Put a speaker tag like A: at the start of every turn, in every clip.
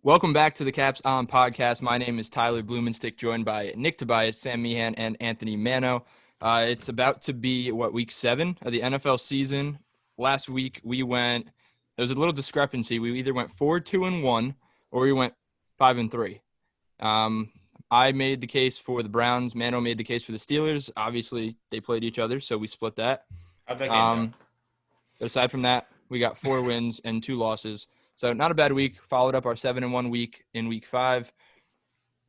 A: Welcome back to the capsON podcast. My name is Tyler Blumenstick, joined by Nick Tobias, Sam Meehan, and Anthony Mano. It's about to be, week 7 of the NFL season. Last week, there was a little discrepancy. We either went 4-2-1 or we went 5-3. I made the case for the Browns. Mano made the case for the Steelers. Obviously, they played each other, so we split that.
B: How'd that game go?
A: But aside from that, we got 4 wins and 2 losses. So not a bad week. Followed up our 7-1 week in week 5.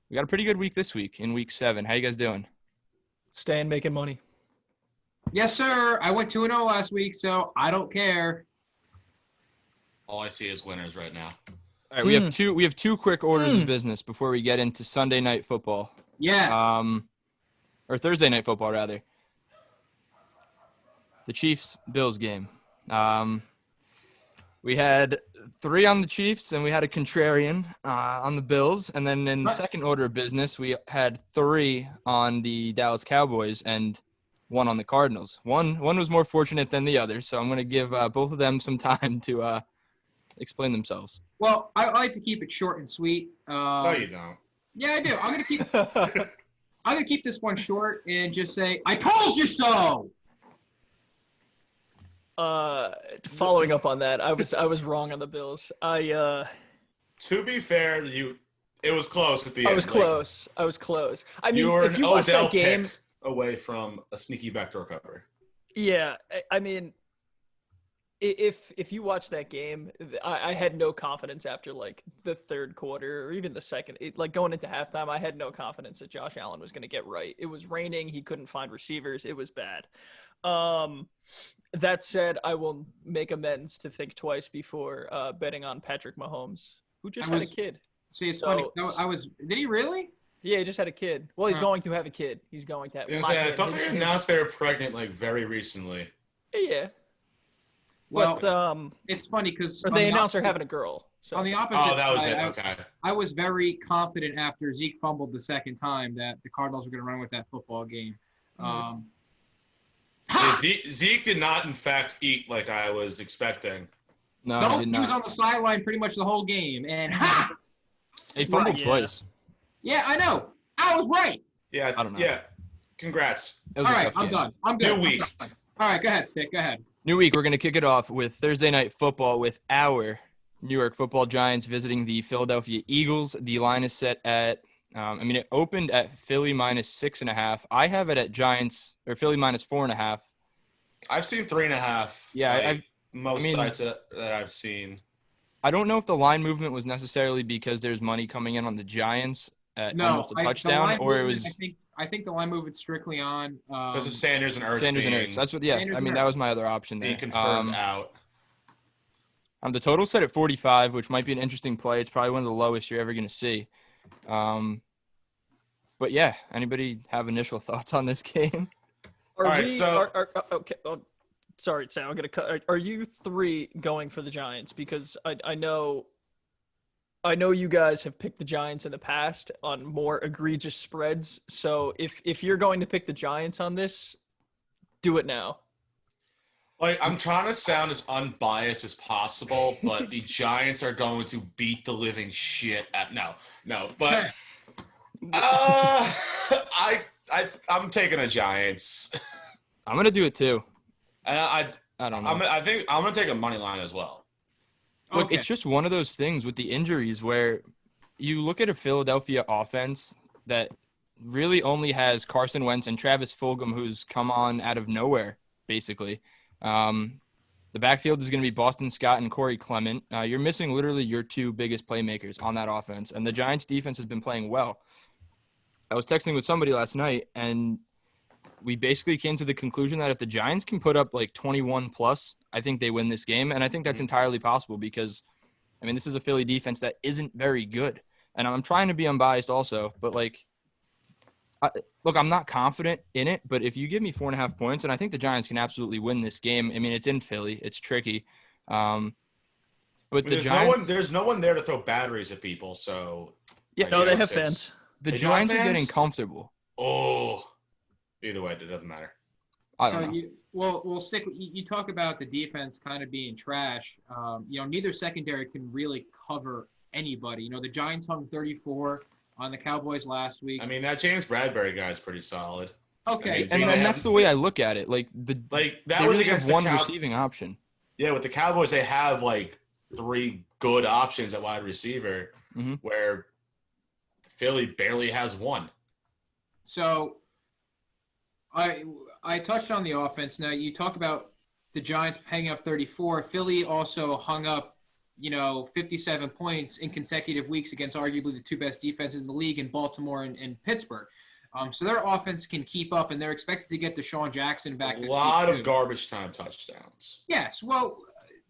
A: We got a pretty good week this week in week 7. How you guys doing?
C: Staying making money.
D: Yes, sir. I went 2-0 last week, so I don't care.
B: All I see is winners right now.
A: All right, we have two quick orders of business before we get into Sunday night football.
D: Yes.
A: Or Thursday night football rather. The Chiefs-Bills game. We had 3 on the Chiefs, and we had a contrarian on the Bills. And then in the second order of business, we had 3 on the Dallas Cowboys and 1 on the Cardinals. One was more fortunate than the other, so I'm going to give both of them some time to explain themselves.
D: Well, I like to keep it short and sweet.
B: No, you don't.
D: Yeah, I do. I'm gonna keep this one short and just say, "I told you so."
C: Following up on that, I was wrong on the Bills.
B: To be fair, it was close at the end.
C: I was close. I mean,
B: you were
C: if
B: an
C: you watch
B: Odell
C: that game,
B: pick away from a sneaky backdoor cover.
C: yeah. I mean, if you watch that game, I had no confidence after like the third quarter or even the second. Going into halftime, I had no confidence that Josh Allen was going to get right. It was raining. He couldn't find receivers. It was bad. That said, I will make amends to think twice before betting on Patrick Mahomes, who just had a kid.
D: See, it's funny. Did he really?
C: Yeah, he just had a kid. Well, he's going to have a kid. He's going to have.
B: I thought they announced they were pregnant very recently.
C: Yeah.
D: Well,
C: but,
D: it's funny because
C: they announced they're having a girl. So.
D: On the opposite
B: Oh, that was
D: side,
B: it. Okay.
D: I was very confident after Zeke fumbled the second time that the Cardinals were going to run with that football game.
B: Zeke did not, in fact, eat like I was expecting.
A: No,
D: he was on the sideline pretty much the whole game, and
A: he fumbled twice.
D: Yeah, I know. I was right.
B: Yeah,
A: I don't know.
B: Yeah, congrats.
D: All right, I'm done. I'm good.
B: New week.
D: All right, go ahead, Stick. Go ahead.
A: New week, we're going to kick it off with Thursday night football with our New York Football Giants visiting the Philadelphia Eagles. The line is set at, it opened at Philly -6.5. I have it at Philly -4.5.
B: I've seen 3.5.
A: Yeah,
B: most sites that I've seen.
A: I don't know if the line movement was necessarily because there's money coming in on the Giants at almost a touchdown, or it was.
D: I think the line movement's strictly on
B: because of Sanders and Ertz.
A: That's what. Yeah, that was my other option there.
B: Being confirmed out.
A: The total set at 45, which might be an interesting play. It's probably one of the lowest you're ever going to see. But yeah, anybody have initial thoughts on this game?
C: Okay. Sorry, Sam. I'm gonna cut. Are you 3 going for the Giants? Because I know you guys have picked the Giants in the past on more egregious spreads. So if you're going to pick the Giants on this, do it now.
B: I'm trying to sound as unbiased as possible, but the Giants are going to beat the living shit at no. But I'm taking the Giants.
A: I'm gonna do it too.
B: And I
A: don't know.
B: I think I'm gonna take a money line as well.
A: Look, It's just one of those things with the injuries where you look at a Philadelphia offense that really only has Carson Wentz and Travis Fulgham, who's come on out of nowhere, basically. The backfield is going to be Boston Scott and Corey Clement. You're missing literally your 2 biggest playmakers on that offense, and the Giants' defense has been playing well. I was texting with somebody last night, and we basically came to the conclusion that if the Giants can put up 21 plus, I think they win this game. And I think that's entirely possible because, this is a Philly defense that isn't very good. And I'm trying to be unbiased also, but I'm not confident in it. But if you give me 4.5 points, and I think the Giants can absolutely win this game. It's in Philly. It's tricky. But
B: there's no one there to throw batteries at people. So
C: yeah, no, they have fans.
A: The Giants are getting comfortable.
B: Oh. Either way, it doesn't matter.
A: I don't know.
D: We'll stick. You talk about the defense kind of being trash. Neither secondary can really cover anybody. The Giants hung 34 on the Cowboys last week.
B: I mean, that James Bradbury guy is pretty solid.
D: Okay.
B: I mean,
A: And that's the way I look at it. Like
B: that
A: they
B: was
A: really
B: against
A: have one
B: the
A: receiving option.
B: Yeah, with the Cowboys, they have like 3 good options at wide receiver, where Philly barely has one.
D: So I touched on the offense. Now you talk about the Giants hanging up 34. Philly also hung up, 57 points in consecutive weeks against arguably the 2 best defenses in the league in Baltimore and Pittsburgh. So their offense can keep up, and they're expected to get DeSean Jackson back.
B: A lot of garbage time touchdowns.
D: Yes. Well,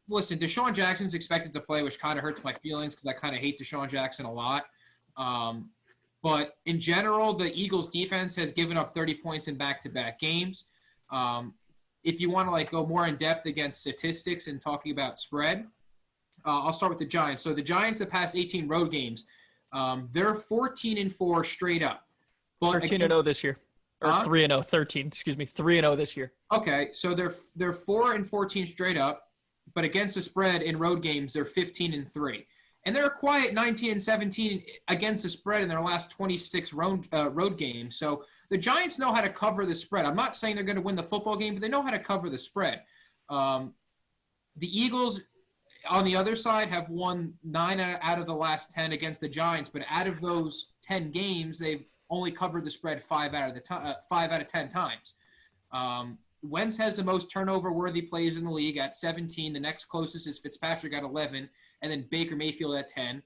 D: listen, DeSean Jackson's expected to play, which kind of hurts my feelings because I kind of hate DeSean Jackson a lot. But in general, the Eagles' defense has given up 30 points in back-to-back games. If you want to go more in depth against statistics and talking about spread, I'll start with the Giants. So the Giants, the past 18 road games, they're 14-4 straight up.
C: 13-0 this year, or 3-0. 13. Excuse me, 3-0 this year.
D: Okay, so they're 4-14 straight up, but against the spread in road games, they're 15-3. And they're a quiet 19-17 against the spread in their last 26 road games. So the Giants know how to cover the spread. I'm not saying they're going to win the football game, but they know how to cover the spread. The Eagles, on the other side, have won 9 out of the last 10 against the Giants, but out of those 10 games, they've only covered the spread 5 out of 10 times. Wentz has the most turnover-worthy plays in the league at 17. The next closest is Fitzpatrick at 11, and then Baker Mayfield at 10.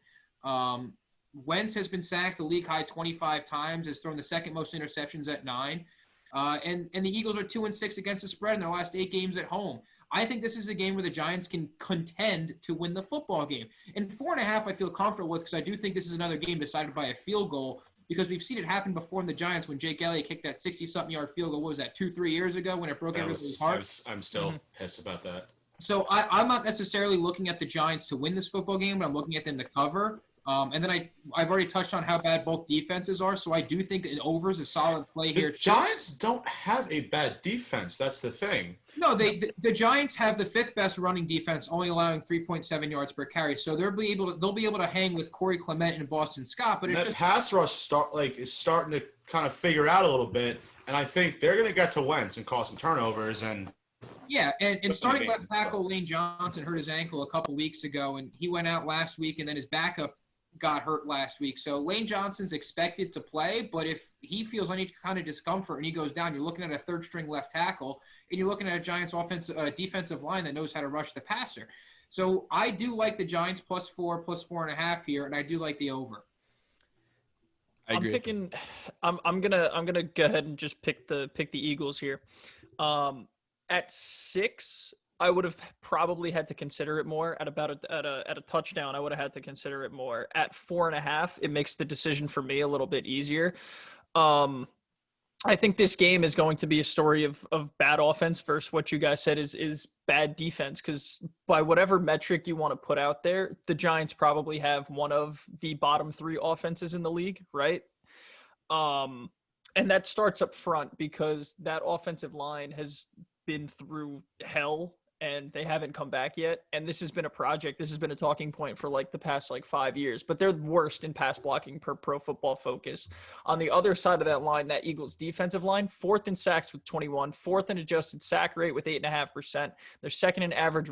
D: Wentz has been sacked the league-high 25 times, has thrown the second most interceptions at 9. And the Eagles are 2-6 against the spread in their last 8 games at home. I think this is a game where the Giants can contend to win the football game. And 4.5 I feel comfortable with because I do think this is another game decided by a field goal, because we've seen it happen before in the Giants when Jake Elliott kicked that 60-something yard field goal. What was that, 2-3 years ago when it broke everybody's heart?
B: I'm still pissed about that.
D: So I'm not necessarily looking at the Giants to win this football game, but I'm looking at them to cover. And then I've already touched on how bad both defenses are, so I do think an over is a solid play here.
B: The Giants don't have a bad defense. That's the thing.
D: No, the Giants have the 5th best running defense, only allowing 3.7 yards per carry. So they'll be able to hang with Corey Clement and Boston Scott. But it's
B: pass rush is starting to kind of figure out a little bit, and I think they're going to get to Wentz and cause some turnovers. And
D: starting left tackle Lane Johnson hurt his ankle a couple weeks ago, and he went out last week, and then his backup got hurt last week. So Lane Johnson's expected to play, but if he feels any kind of discomfort and he goes down, you're looking at a 3rd-string left tackle, and you're looking at a Giants defensive line that knows how to rush the passer. So I do like the Giants +4, +4.5 here, and I do like the over.
A: I agree.
C: I'm gonna go ahead and just pick the Eagles here. At 6, I would have probably had to consider it more. At a touchdown, I would have had to consider it more. At 4.5, it makes the decision for me a little bit easier. I think this game is going to be a story of bad offense versus what you guys said is bad defense, because by whatever metric you want to put out there, the Giants probably have one of the bottom 3 offenses in the league, right? And that starts up front because that offensive line has been through hell and they haven't come back yet. And this has been a project. This has been a talking point for the past 5 years, but they're worst in pass blocking per Pro Football Focus. On the other side of that line, that Eagles defensive line, 4th in sacks with 21, 4th in adjusted sack rate with 8.5%. They're second in average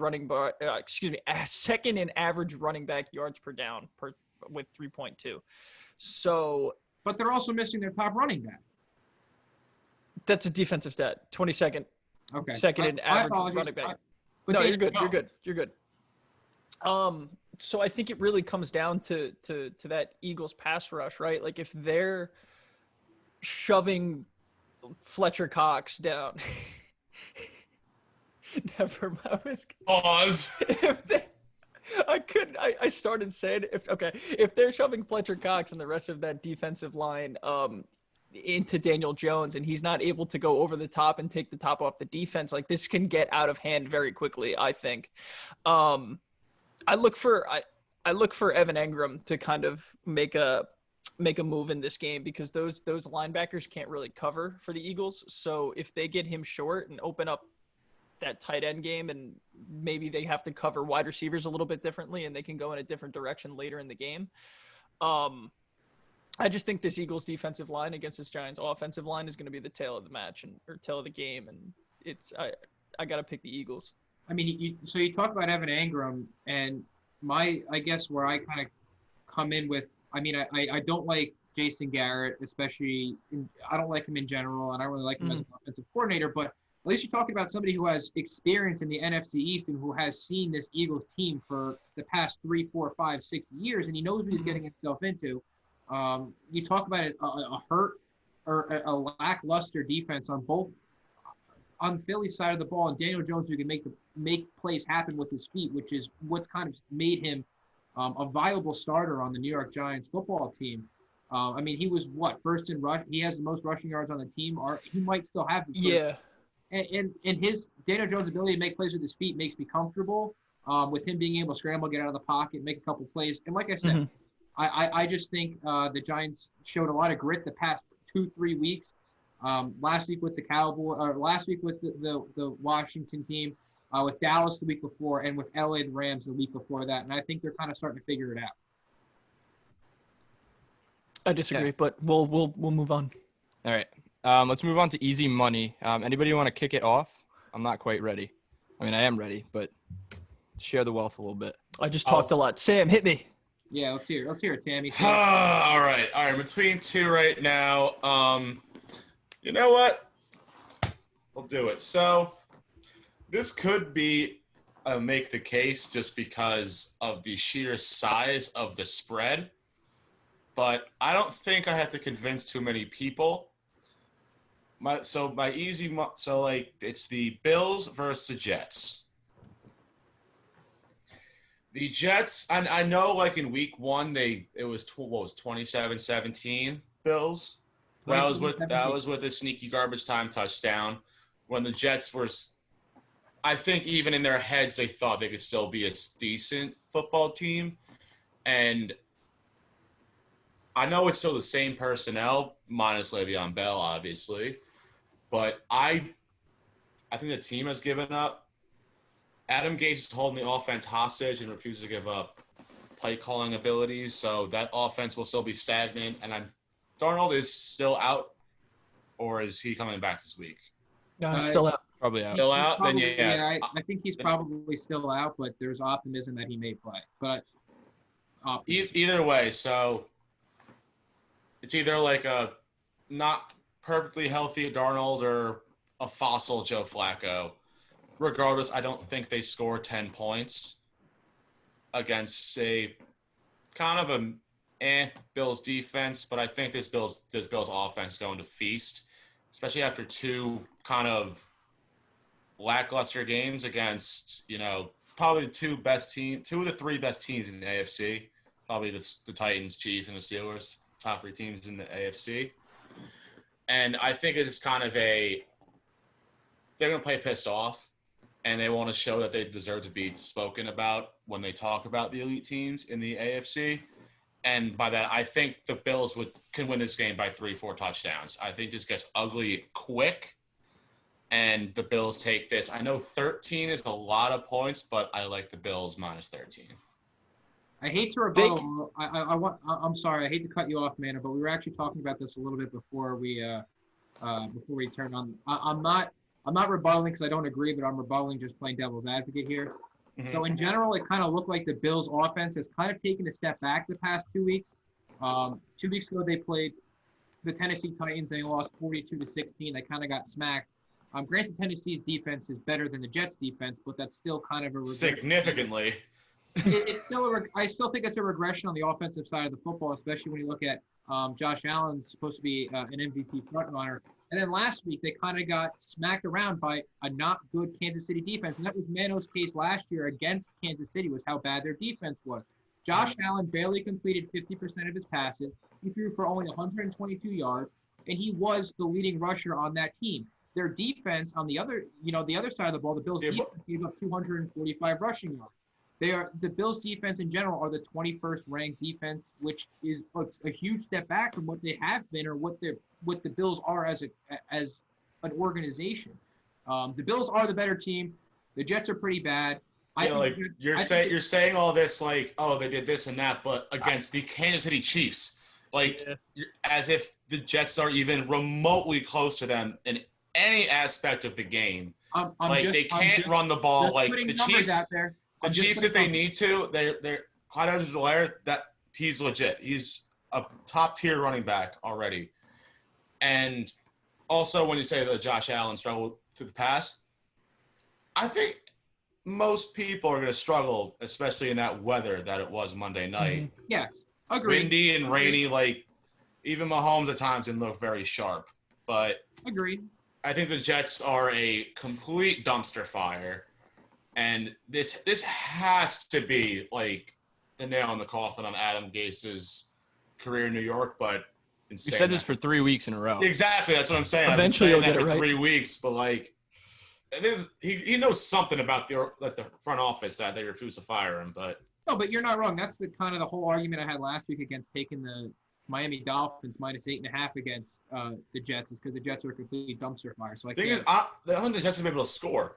C: second in average running back yards per down with 3.2. So,
D: but they're also missing their top running back.
C: That's a defensive stat. 22nd.
D: Okay.
C: Second in average running back. No, you're good. You're good. So I think it really comes down to that Eagles pass rush, right? Like if they're shoving Fletcher Cox down. Never mind.
B: Pause.
C: I started saying if they're shoving Fletcher Cox and the rest of that defensive line into Daniel Jones and he's not able to go over the top and take the top off the defense, this can get out of hand very quickly, I think. I look for Evan Engram to kind of make a move in this game because those linebackers can't really cover for the Eagles. So if they get him short and open up that tight end game, and maybe they have to cover wide receivers a little bit differently, and they can go in a different direction later in the game. I just think this Eagles defensive line against this Giants offensive line is going to be the tail of the match or tail of the game, and I got to pick the Eagles.
D: I mean, so you talk about Evan Engram, and I guess where I kind of come in with, I mean, I don't like Jason Garrett, especially I don't like him in general, and I don't really like him as an offensive coordinator, but at least you're talking about somebody who has experience in the NFC East and who has seen this Eagles team for the past 3, 4, 5, 6 years, and he knows what he's getting himself into. You talk about a hurt or a lackluster defense on Philly's side of the ball, and Daniel Jones who can make plays happen with his feet, which is what's kind of made him a viable starter on the New York Giants football team. I mean, he was first in rush. He has the most rushing yards on the team. Or he might still have the first. And his Daniel Jones' ability to make plays with his feet makes me comfortable with him being able to scramble, get out of the pocket, make a couple plays. And like I said, I just think the Giants showed a lot of grit the past 2-3 weeks. Last week with the Cowboys, or last week with the Washington team, with Dallas the week before, and with LA the Rams the week before that. And I think they're kind of starting to figure it out.
C: I disagree, but we'll move on.
A: All right. Let's move on to easy money. Anybody want to kick it off? I'm not quite ready. I mean, I am ready, but share the wealth a little bit.
C: I just talked a lot. Sam, hit me.
D: Yeah, let's hear it, Sammy.
B: All right. Between two right now. You know what? I'll do it. So this could be a make the case just because of the sheer size of the spread, but I don't think I have to convince too many people. It's the Bills versus the Jets. The Jets, I know, like in week one, it was 27-17 Bills. That was with a sneaky garbage time touchdown when the Jets were, I think even in their heads, they thought they could still be a decent football team. And I know it's still the same personnel, minus Le'Veon Bell, obviously. But I think the team has given up. Adam Gase is holding the offense hostage and refuses to give up play calling abilities, so that offense will still be stagnant. And Darnold is still out, or is he coming back this week?
C: No, he's still out.
A: Probably out.
B: Still out?
D: Probably, I think he's probably still out, but there's optimism that he may play. But
B: either way, so it's either like a not perfectly healthy Darnold or a fossil Joe Flacco. Regardless, I don't think they score 10 points against a kind of Bills defense, but I think this Bills offense is going to feast, especially after two kind of lackluster games against, probably two of the three best teams in the AFC, probably the Titans, Chiefs, and the Steelers, top three teams in the AFC. And I think it's kind of they're going to play pissed off, and they want to show that they deserve to be spoken about when they talk about the elite teams in the AFC. And by that, I think the Bills can win this game by 3-4 touchdowns. I think this gets ugly quick, and the Bills take this. I know 13 is a lot of points, but I like the Bills minus 13.
D: I hate to rebuttal. I'm sorry. I hate to cut you off, man, but we were actually talking about this a little bit before we turned on. I'm not rebutting because I don't agree, but I'm rebutting just playing devil's advocate here. Mm-hmm. So in general, it kind of looked like the Bills' offense has kind of taken a step back the past 2 weeks. 2 weeks ago, they played the Tennessee Titans and they lost 42-16. They kind of got smacked. Granted, Tennessee's defense is better than the Jets' defense, but that's still kind of a regression.
B: Significantly.
D: I still think it's a regression on the offensive side of the football, especially when you look at Josh Allen's supposed to be an MVP frontrunner. And then last week, they kind of got smacked around by a not good Kansas City defense. And that was Mano's case last year against Kansas City, was how bad their defense was. Josh Allen barely completed 50% of his passes. He threw for only 122 yards, and he was the leading rusher on that team. Their defense on the other side of the ball, the Bills defense gave up 245 rushing yards. The Bills defense in general are the 21st ranked defense, which is a huge step back from what they have been or what the Bills are as an organization. The Bills are the better team. The Jets are pretty bad.
B: You're saying all this like, oh, they did this and that, but against the Kansas City Chiefs, as if the Jets are even remotely close to them in any aspect of the game. They can't run the ball like the Chiefs. The Chiefs, if they need to, they're Clyde Edwards-Helaire, that he's legit. He's a top tier running back already. And also, when you say that Josh Allen struggled to the pass, I think most people are going to struggle, especially in that weather that it was Monday night.
D: Mm-hmm. Yes, agreed.
B: Windy and rainy, even Mahomes at times didn't look very sharp. But
D: agreed.
B: I think the Jets are a complete dumpster fire. And this has to be the nail in the coffin on Adam Gase's career in New York, but
A: you said this for 3 weeks in a row.
B: Exactly, that's what I'm saying.
C: Eventually,
B: I've been saying
C: you'll
B: that
C: get it
B: for
C: right.
B: 3 weeks, but he knows something about the front office that they refuse to fire him. But
D: no, but you're not wrong. That's the kind of the whole argument I had last week against taking the Miami Dolphins -8.5 against the Jets is because the Jets are a complete dumpster fire. So
B: the thing is, the Jets will be able to score.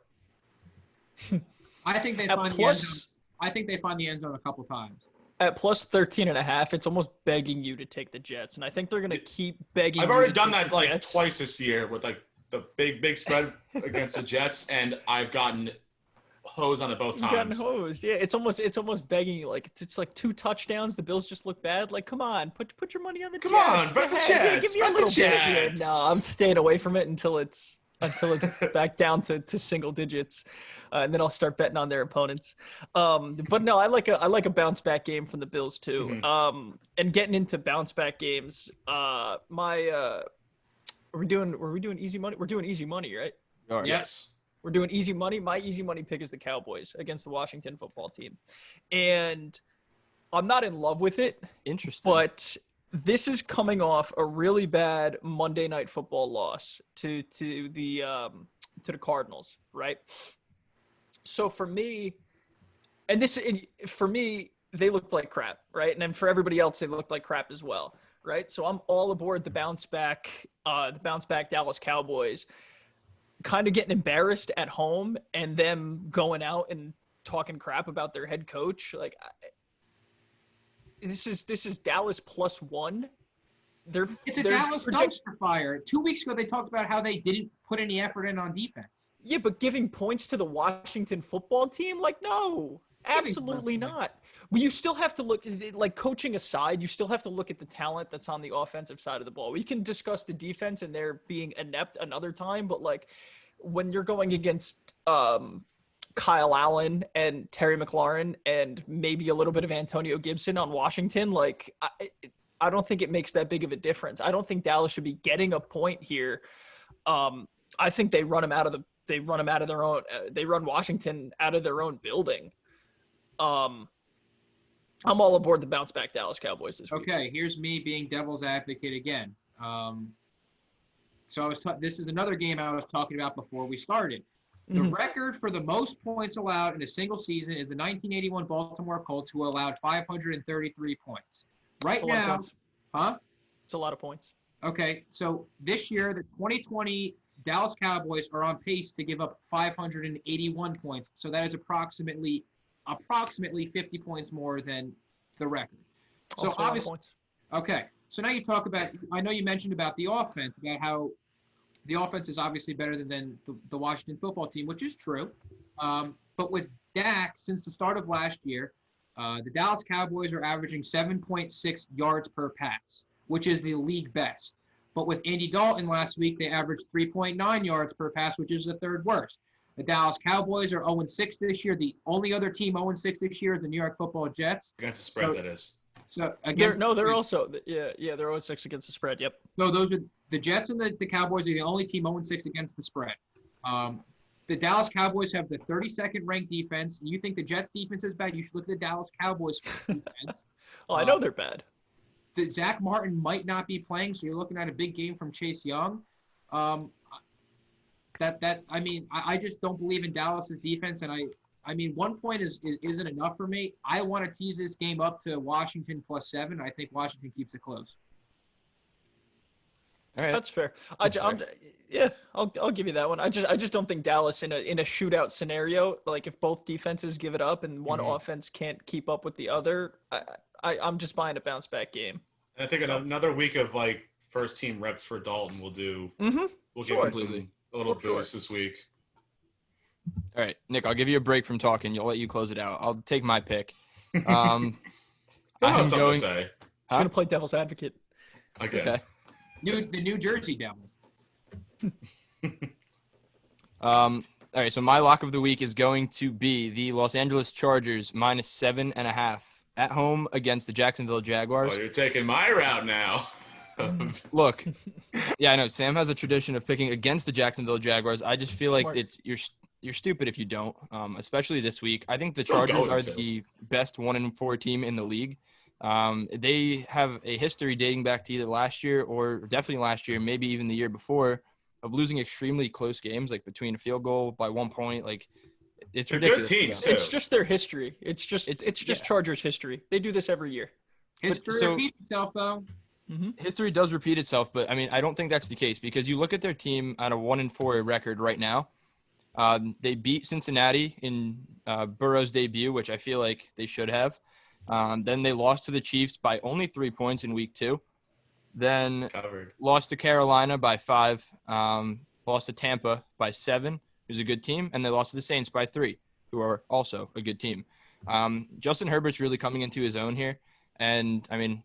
D: I think they find the end zone. I think they find the end zone a couple times.
C: At plus 13.5, it's almost begging you to take the Jets, and I think they're going to keep begging.
B: I've already done that twice this year with the big spread against the Jets, and I've gotten hosed on it both times.
C: Gotten hosed, yeah. It's almost begging you. It's like 2 touchdowns. The Bills just look bad. Like, come on, put your money on the Jets.
B: Come on, bet the Jets.
C: Yeah, give me a little bit. Yeah,
B: Jets.
C: no, I'm staying away from it until it's back down to single digits. And then I'll start betting on their opponents. But no, I like a bounce back game from the Bills too.
B: Mm-hmm.
C: And getting into bounce back games, are we doing easy money? We're doing easy money, right?
A: Right.
B: Yes.
C: We're doing easy money. My easy money pick is the Cowboys against the Washington football team. And I'm not in love with it.
A: Interesting.
C: But this is coming off a really bad Monday Night Football loss to the Cardinals, right? So for me, they looked like crap, right? And then for everybody else, they looked like crap as well, right? So I'm all aboard the bounce back Dallas Cowboys, kind of getting embarrassed at home and them going out and talking crap about their head coach. This is Dallas +1.
D: It's a Dallas dumpster fire. 2 weeks ago, they talked about how they didn't put any effort in on defense.
C: Yeah, but giving points to the Washington football team, no, absolutely not. But you still have to look, coaching aside, you still have to look at the talent that's on the offensive side of the ball. We can discuss the defense and they're being inept another time, but when you're going against Kyle Allen and Terry McLaurin and maybe a little bit of Antonio Gibson on Washington, I don't think it makes that big of a difference. I don't think Dallas should be getting a point here. I think they run their own. They run Washington out of their own building. I'm all aboard the bounce back Dallas Cowboys this week.
D: Okay, here's me being devil's advocate again. So this is another game I was talking about before we started. The record for the most points allowed in a single season is the 1981 Baltimore Colts, who allowed 533 points. Right now,
C: It's a lot of points.
D: Okay, so this year, the 2020 Dallas Cowboys are on pace to give up 581 points. So that is approximately 50 points more than the record. So
C: Also a lot of points.
D: Okay, so now you talk about, I know you mentioned about the offense, about how the offense is obviously better than the Washington football team, which is true. But with Dak, since the start of last year, the Dallas Cowboys are averaging 7.6 yards per pass, which is the league best. But with Andy Dalton last week, they averaged 3.9 yards per pass, which is the third worst. The Dallas Cowboys are 0-6 this year. The only other team 0-6 this year is the New York Football Jets.
B: Against the spread, that is.
D: So
C: they're also they're 0-6 against the spread. Yep.
D: So those are the Jets and the Cowboys are the only team 0-6 against the spread. The Dallas Cowboys have the 32nd ranked defense. You think the Jets defense is bad? You should look at the Dallas Cowboys defense.
C: Well, I know they're bad.
D: Zach Martin might not be playing, so you're looking at a big game from Chase Young. I just don't believe in Dallas's defense, and I mean 1 point isn't enough for me. I want to tease this game up to Washington +7. I think Washington keeps it close.
A: All right.
C: That's fair.
A: That's
C: I'm, yeah, I'll give you that one. I just don't think Dallas in a shootout scenario, like if both defenses give it up and one offense can't keep up with the other, I'm just buying a bounce back game.
B: And I think another week of like first team reps for Dalton will do. We'll give him a little boost this week.
A: All right, Nick, I'll give you a break from talking. I'll let you close it out. I'll take my pick.
B: He'll have something to say.
C: He's gonna play devil's advocate.
B: Okay.
D: The New Jersey Devils.
A: All right, so my lock of the week is going to be the Los Angeles Chargers -7.5 at home against the Jacksonville Jaguars.
B: Oh, you're taking my route now.
A: Look, yeah, I know Sam has a tradition of picking against the Jacksonville Jaguars. I just feel like you're stupid if you don't, especially this week. I think the Chargers are the best 1-4 team in the league. They have a history dating back to either last year or definitely last year, maybe even the year before, of losing extremely close games, like between a field goal by 1 point. Like it's ridiculous.
B: Good teams too.
C: It's just their history. It's just Chargers history. They do this every year.
D: History repeats itself, though.
A: History does repeat itself, but I mean, I don't think that's the case because you look at their team on a 1-4 record right now. They beat Cincinnati in Burrow's debut, which I feel like they should have. Then they lost to the Chiefs by only 3 points in week 2. Then lost to Carolina by 5. Lost to Tampa by 7, who's a good team. And they lost to the Saints by 3, who are also a good team. Justin Herbert's really coming into his own here. And, I mean,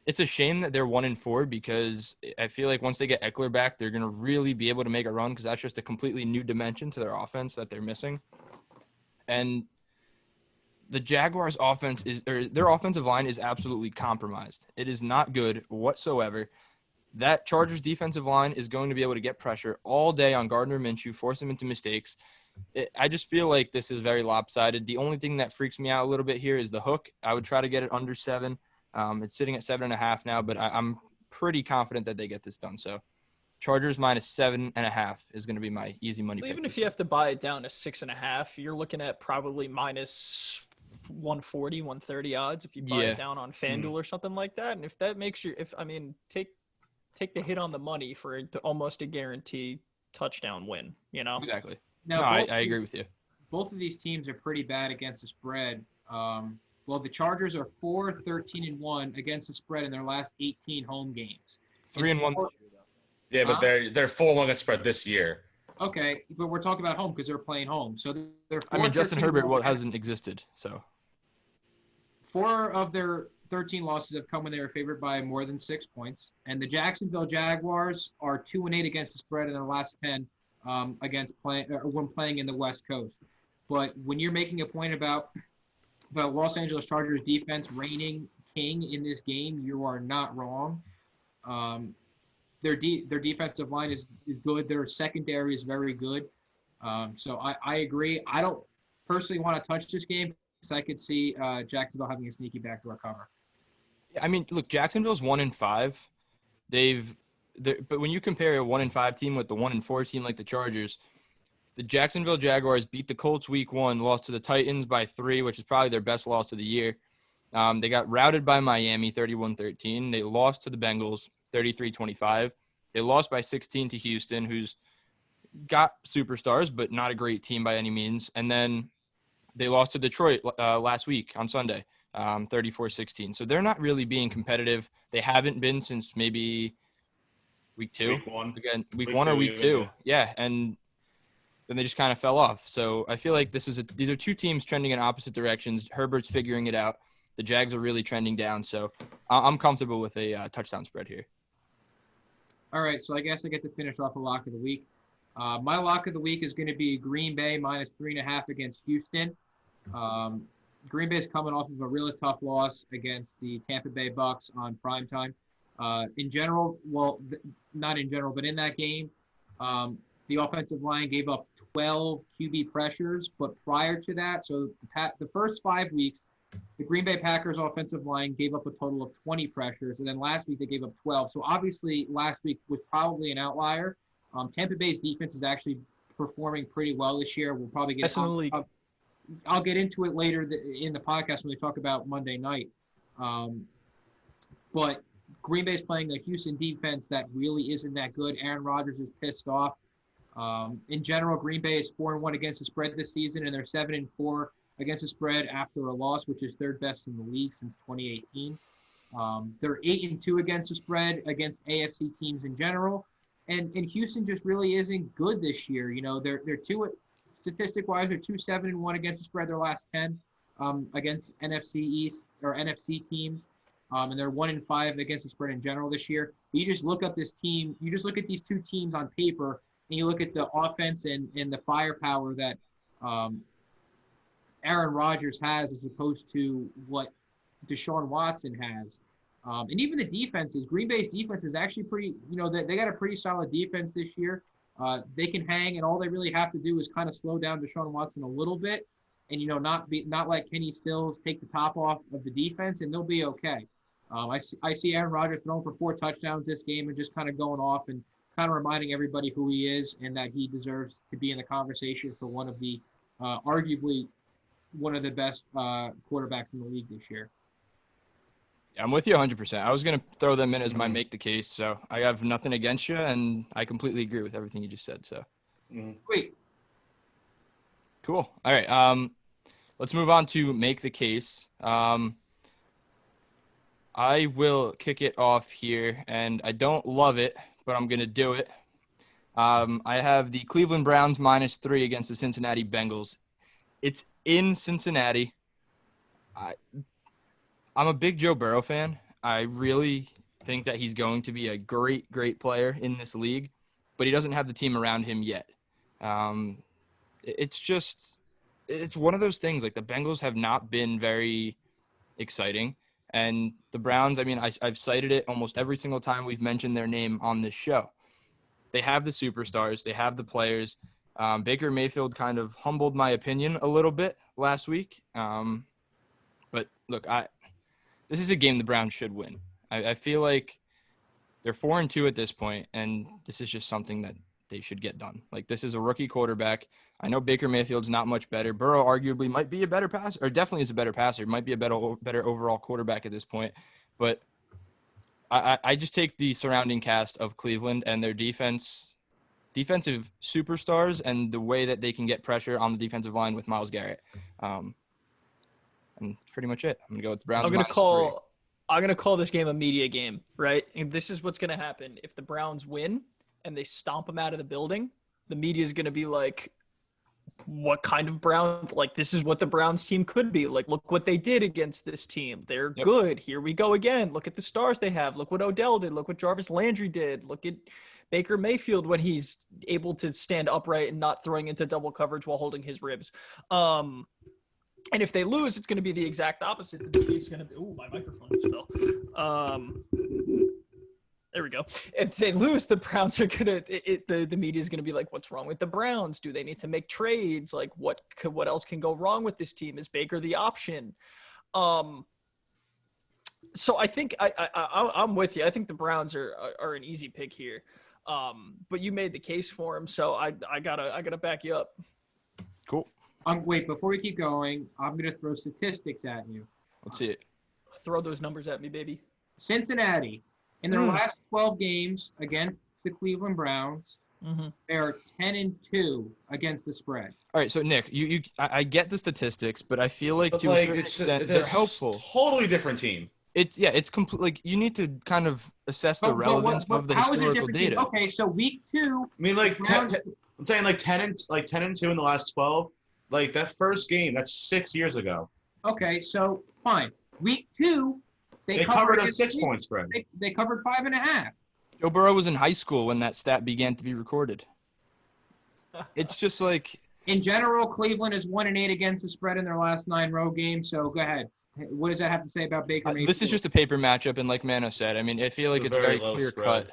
A: it's a shame that they're 1-4 because I feel like once they get Eckler back, they're going to really be able to make a run because that's just a completely new dimension to their offense that they're missing. And the Jaguars' their offensive line is absolutely compromised. It is not good whatsoever. That Chargers defensive line is going to be able to get pressure all day on Gardner Minshew, force him into mistakes. I just feel like this is very lopsided. The only thing that freaks me out a little bit here is the hook. I would try to get it under 7. It's sitting at 7.5 now, but I'm pretty confident that they get this done. So Chargers -7.5 is going to be my easy money pick.
C: Even if you have to buy it down to 6.5, you're looking at probably -140, 130 odds if you buy it down on FanDuel or something like that. And if that makes you, take the hit on the money for almost a guaranteed touchdown win, you know?
A: Exactly.
D: Now,
A: I agree with you.
D: Both of these teams are pretty bad against the spread. Well, the Chargers are 4-13-1 against the spread in their last 18 home games.
A: 3-1.
B: Yeah, but they're 4-1 against spread this year.
D: Okay, but we're talking about home because they're playing home. So they're.
A: Justin Herbert hasn't existed. So
D: 4 of their 13 losses have come when they were favored by more than 6 points, and the Jacksonville Jaguars are 2-8 against the spread in their last 10 when playing in the West Coast. But when you're making a point about Los Angeles Chargers defense reigning king in this game, you are not wrong. Their defensive line is good. Their secondary is very good. So I agree. I don't personally want to touch this game because I could see Jacksonville having a sneaky backdoor cover.
A: I mean, look, Jacksonville's 1-5. But when you compare a 1-5 team with the 1-4 team like the Chargers, the Jacksonville Jaguars beat the Colts week 1, lost to the Titans by 3, which is probably their best loss of the year. They got routed by Miami 31-13. They lost to the Bengals 33-25. They lost by 16 to Houston, who's got superstars, but not a great team by any means. And then they lost to Detroit last week on Sunday, 34-16. So they're not really being competitive. They haven't been since maybe week 2.
B: Week 1.
A: Again, week 1 or week 2. Yeah, and then they just kind of fell off. So I feel like these are two teams trending in opposite directions. Herbert's figuring it out. The Jags are really trending down. So I'm comfortable with a touchdown spread here.
D: All right, so I guess I get to finish off a lock of the week. My lock of the week is going to be Green Bay -3.5 against Houston. Green Bay is coming off of a really tough loss against the Tampa Bay Bucks on primetime. In general, not in general, but in that game, the offensive line gave up 12 QB pressures. But prior to that, so the first 5 weeks, the Green Bay Packers offensive line gave up a total of 20 pressures, and then last week they gave up 12. So obviously last week was probably an outlier. Tampa Bay's defense is actually performing pretty well this year. We'll probably get I'll get into it later in the podcast when we talk about Monday night. But Green Bay's playing a Houston defense that really isn't that good. Aaron Rodgers is pissed off. In general, Green Bay is 4-1 against the spread this season, and they're 7-4 against the spread after a loss, which is third best in the league since 2018. They're 8-2 against the spread against AFC teams in general, and Houston just really isn't good this year. You know, they're statistic-wise, they're 2-7-1 against the spread their last 10 against NFC East or NFC teams. And they're 1-5 against the spread in general this year. You just look up this team. You just look at these two teams on paper, and you look at the offense and the firepower that Aaron Rodgers has as opposed to what Deshaun Watson has. And even the defenses, Green Bay's defense is actually pretty, you know, they got a pretty solid defense this year. They can hang, and all they really have to do is kind of slow down Deshaun Watson a little bit and, you know, not let Kenny Stills take the top off of the defense, and they'll be okay. I see Aaron Rodgers throwing for 4 touchdowns this game and just kind of going off and kind of reminding everybody who he is and that he deserves to be in the conversation for one of the arguably one of the best quarterbacks in the league this year.
A: Yeah, I'm with you 100%. I was going to throw them in as my make the case, so I have nothing against you, and I completely agree with everything you just said. So,
D: Great.
A: Cool. All right. Let's move on to make the case. I will kick it off here, and I don't love it, but I'm going to do it. I have the Cleveland Browns -3 against the Cincinnati Bengals. It's in Cincinnati. I'm a big Joe Burrow fan. I really think that he's going to be a great, great player in this league, but he doesn't have the team around him yet. It's one of those things. Like, the Bengals have not been very exciting. And the Browns, I mean, I've cited it almost every single time we've mentioned their name on this show. They have the superstars. They have the players. Baker Mayfield kind of humbled my opinion a little bit last week. But, look, this is a game the Browns should win. I feel like they're 4-2 at this point, and this is just something that they should get done. Like, this is a rookie quarterback. I know Baker Mayfield's not much better. Burrow arguably might be a better passer, or definitely is a better passer. Might be a better overall quarterback at this point. But I just take the surrounding cast of Cleveland and their defensive superstars and the way that they can get pressure on the defensive line with Myles Garrett. And that's pretty much it. I'm going to go with the Browns.
C: I'm gonna call this game a media game, right? And this is what's gonna happen. If the Browns win and they stomp them out of the building, the media is gonna be like, what kind of Browns? Like, this is what the Browns team could be. Like, look what they did against this team. They're good. Here we go again. Look at the stars they have. Look what Odell did. Look what Jarvis Landry did. Look at Baker Mayfield when he's able to stand upright and not throwing into double coverage while holding his ribs. And if they lose, it's going to be the exact opposite. The media's going to be, my microphone just fell. There we go. If they lose, the Browns are going to, the media is going to be like, what's wrong with the Browns? Do they need to make trades? Like, what else can go wrong with this team? Is Baker the option? So I think I'm with you. I think the Browns are an easy pick here. But you made the case for him, so I gotta back you up.
A: Cool.
D: Wait, before we keep going, I'm going to throw statistics at you.
A: Let's see it.
C: Throw those numbers at me, baby.
D: Cincinnati, in their last 12 games against the Cleveland Browns, they're 10-2 against the spread.
A: All right, so Nick, I get the statistics, but I feel like to a certain extent they're helpful.
B: Totally different team.
A: It's complete. Like, you need to kind of assess the relevance of the historical data.
D: Team? Okay, so week 2.
B: I mean, like, I'm saying like 10-2 in the last 12. Like, that first game, that's 6 years ago.
D: Okay, so fine. Week 2,
B: they covered a 6-point spread.
D: They covered 5.5.
A: Joe Burrow was in high school when that stat began to be recorded. It's just like,
D: in general, Cleveland is 1-8 against the spread in their last 9 road games. So go ahead. What does that have to say about Baker Mayfield?
A: This is just a paper matchup, and like Mano said, I mean, I feel like it's very clear cut.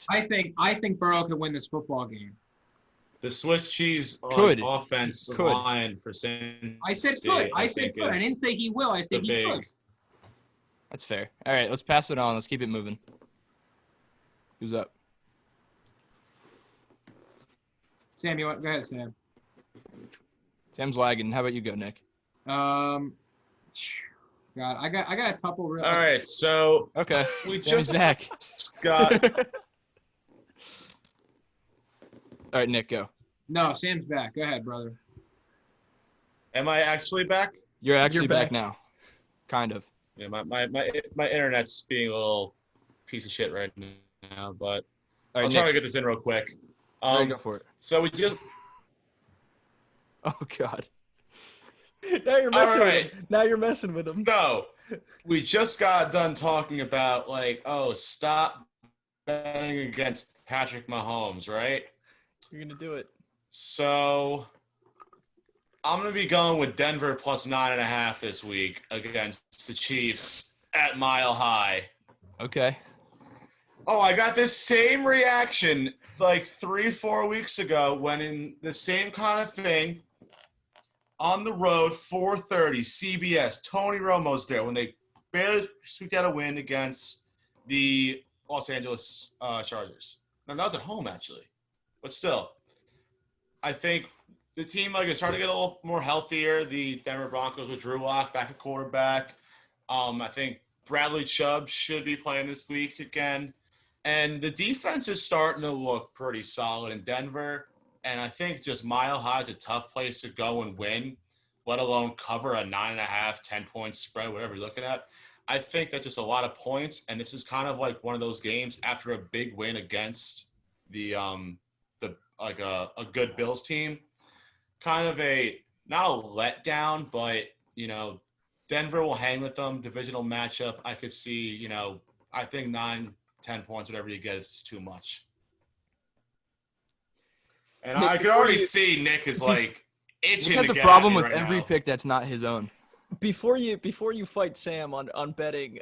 D: I think Burrow could win this football game.
B: The Swiss cheese offense line for Cincinnati.
D: I said could. I didn't say he will. I said he could.
A: That's fair. All right, let's pass it on. Let's keep it moving. Who's up?
D: Sam, go ahead, Sam.
A: Sam's lagging. How about you go, Nick?
D: God, I got a couple real.
B: All right, so
A: Okay.
B: we
A: Sam's
B: just
A: back.
B: got.
A: All right, Nick, go.
D: No, Sam's back. Go ahead, brother.
B: Am I actually back?
A: You're actually back
C: back.
A: now. Kind of.
B: Yeah, my internet's being a little piece of shit right now, but
A: All right,
B: I'll try to
A: Nick.
B: get this in real quick.
A: All right, go for it.
B: So we just.
A: Oh, God.
C: Now you're messing
B: All right.
C: with him. Now you're messing with him.
B: So we just got done talking about stop betting against Patrick Mahomes, right?
C: You're gonna do it.
B: So I'm gonna be going with Denver plus 9.5 this week against the Chiefs at Mile High.
A: Okay.
B: Oh, I got this same reaction like 3-4 weeks ago when in the same kind of thing on the road, 4:30 CBS. Tony Romo's there when they barely squeaked out a win against the Los Angeles Chargers. Now that was at home actually, but still, I think the team is starting to get a little more healthier. The Denver Broncos with Drew Lock back at quarterback. I think Bradley Chubb should be playing this week again. And the defense is starting to look pretty solid in Denver. And I think just Mile High is a tough place to go and win, let alone cover a 9.5, 10-point spread, whatever you're looking at. I think that's just a lot of points. And this is kind of like one of those games after a big win against a good Bills team. Kind of not a letdown, but, Denver will hang with them. Divisional matchup, I could see, I think 9, 10 points, whatever you get, is too much. And
C: Nick,
B: I can already see Nick is itching
A: Nick
B: to
A: has a
B: get
A: problem
B: at me
A: with
B: right
A: every
B: now.
A: pick that's not his own.
C: Before you fight Sam on betting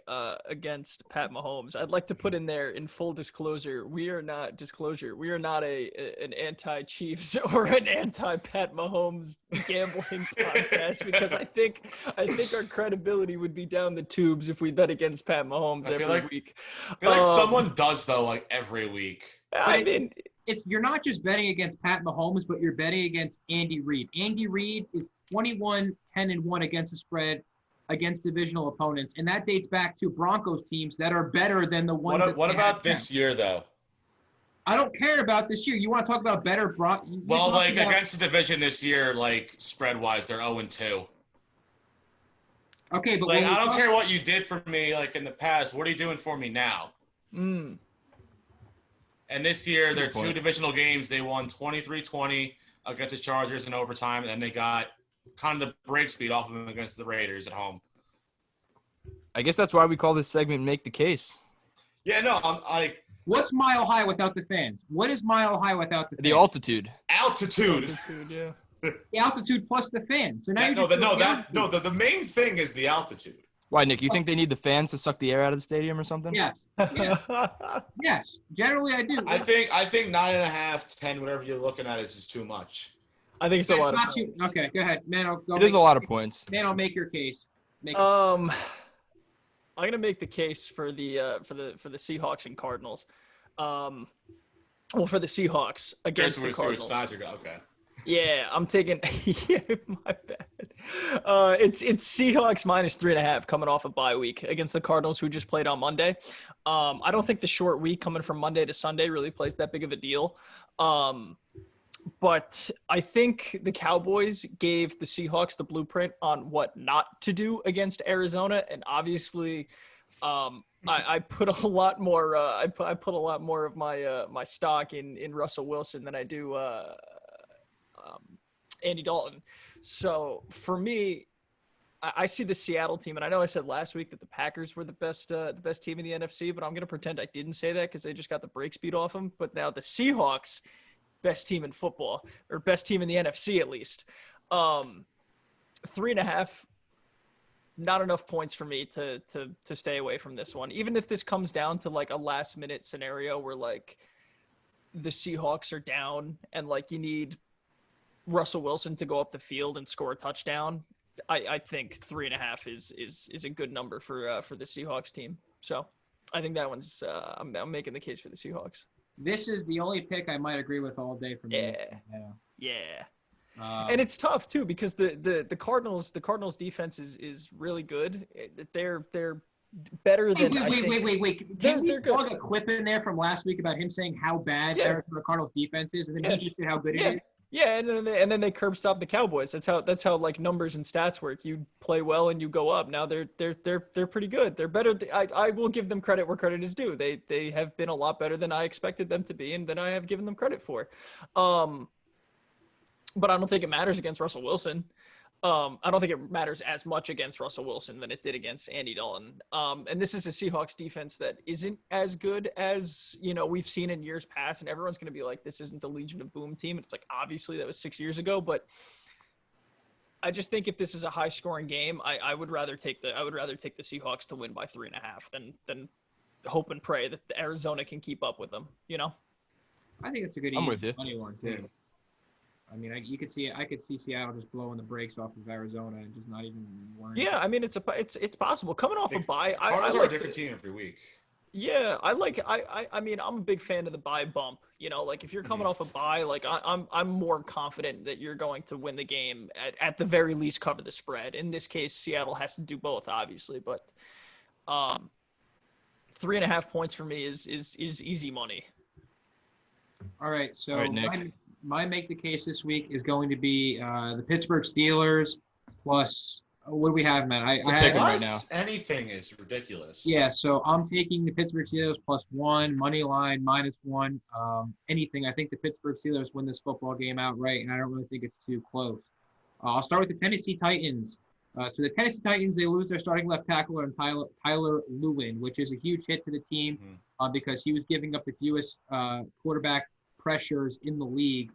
C: against Pat Mahomes, I'd like to put in there in full disclosure, we are not an anti-Chiefs or an anti-Pat Mahomes gambling podcast because I think our credibility would be down the tubes if we bet against Pat Mahomes every week.
B: I feel like someone does though, every week.
C: I mean,
D: You're not just betting against Pat Mahomes, but you're betting against Andy Reid. Andy Reid is 21-10-1 against the spread against divisional opponents, and that dates back to Broncos teams that are better than the ones.
B: What about this year though?
D: I don't care about this year. You want to talk about better
B: against the division this year, spread wise, they're 0-2.
D: Okay, but
B: I don't care what you did for me in the past. What are you doing for me now?
C: mm.
B: And this year, their two divisional games, they won 23-20 against the Chargers in overtime, and then they got kind of the break speed off of them against the Raiders at home.
A: I guess that's why we call this segment "Make the Case."
B: Yeah, no, I'm
D: What's Mile High without the fans? What is Mile High without the fans?
A: The altitude.
B: Altitude.
C: Yeah.
D: The altitude plus the fans. So now
B: the main thing is the altitude.
A: Why, Nick? You think they need the fans to suck the air out of the stadium or something?
D: Yes. Yes. Generally, I do.
B: I think 9.5, 10, whatever you're looking at is too much.
C: I think it's a lot of points.
D: Okay, go ahead, man.
A: It is a lot of points.
D: Man, I'll make your case.
C: I'm gonna make the case for the Seahawks and Cardinals. For the Seahawks against the Cardinals.
B: Okay.
C: Yeah, I'm taking. Yeah, my bad. It's Seahawks minus 3.5 coming off a bye week against the Cardinals, who just played on Monday. I don't think the short week coming from Monday to Sunday really plays that big of a deal. But I think the Cowboys gave the Seahawks the blueprint on what not to do against Arizona, and obviously, I put a lot more. I put a lot more of my stock in Russell Wilson than I do Andy Dalton. So for me, I see the Seattle team, and I know I said last week that the Packers were the best team in the NFC, but I'm going to pretend I didn't say that because they just got the break speed off them. But now the Seahawks, best team in football, or best team in the NFC at least. 3.5, not enough points for me to stay away from this one. Even if this comes down to a last minute scenario where the Seahawks are down and you need Russell Wilson to go up the field and score a touchdown, I think 3.5 is a good number for the Seahawks team. So I think that one's I'm making the case for the Seahawks.
D: This is the only pick I might agree with all day for me.
C: Yeah. And it's tough too because the Cardinals defense is really good. They're better than I think.
D: Wait.
C: They're
D: Can we
C: good.
D: plug a clip in there from last week about him saying how bad
C: Yeah.
D: Arizona Cardinals defense is, and then
C: Yeah.
D: he just said how good it
C: Yeah.
D: is?
C: Yeah, and then they curb stop the Cowboys. That's how like numbers and stats work. You play well and you go up. Now they're pretty good. They're better. I will give them credit where credit is due. They have been a lot better than I expected them to be and than I have given them credit for. But I don't think it matters against Russell Wilson. I don't think it matters as much against Russell Wilson than it did against Andy Dalton. And this is a Seahawks defense that isn't as good as, we've seen in years past. And everyone's going to be like, this isn't the Legion of Boom team. It's like, obviously that was 6 years ago, but I just think if this is a high scoring game, I would rather take the Seahawks to win by 3.5 than hope and pray that Arizona can keep up with them,
D: I think it's a good
A: I'm with you.
D: money one too. I mean, I could see Seattle just blowing the brakes off of Arizona and just not even worrying.
C: Yeah, I mean, it's possible. Coming off a bye,
B: Cardinals
C: I
B: are
C: like
B: a different team every week.
C: Yeah, I mean, I'm a big fan of the bye bump. Like if you're coming off a bye, like I'm more confident that you're going to win the game at the very least cover the spread. In this case, Seattle has to do both, obviously, but 3.5 points for me is easy money.
D: All right, so
A: All right, Nick.
D: my make the case this week is going to be the Pittsburgh Steelers plus what do we have, man? I
A: pick 'em right
B: Plus anything is ridiculous.
D: Yeah, so I'm taking the Pittsburgh Steelers +1, money line -1, anything. I think the Pittsburgh Steelers win this football game outright, and I don't really think it's too close. I'll start with the Tennessee Titans. So the Tennessee Titans, they lose their starting left tackle and Tyler Lewin, which is a huge hit to the team because he was giving up the fewest quarterback pressures in the league.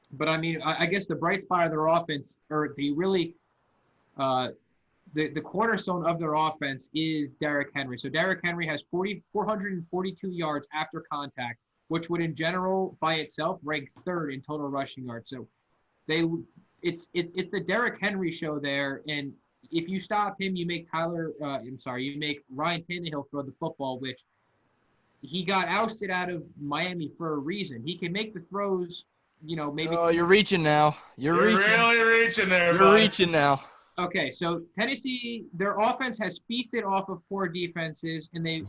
D: But I mean, I guess the bright spot of their offense, or the really, the cornerstone of their offense is Derrick Henry. So Derrick Henry has 442 yards after contact, which would in general by itself rank third in total rushing yards. So it's the Derrick Henry show there, and if you stop him, you make you make Ryan Tannehill throw the football, which he got ousted out of Miami for a reason. He can make the throws. Maybe.
A: Oh, you're reaching now. You're reaching.
B: Really reaching there,
A: You're
B: buddy.
A: reaching now.
D: Okay, so Tennessee, their offense has feasted off of poor defenses, and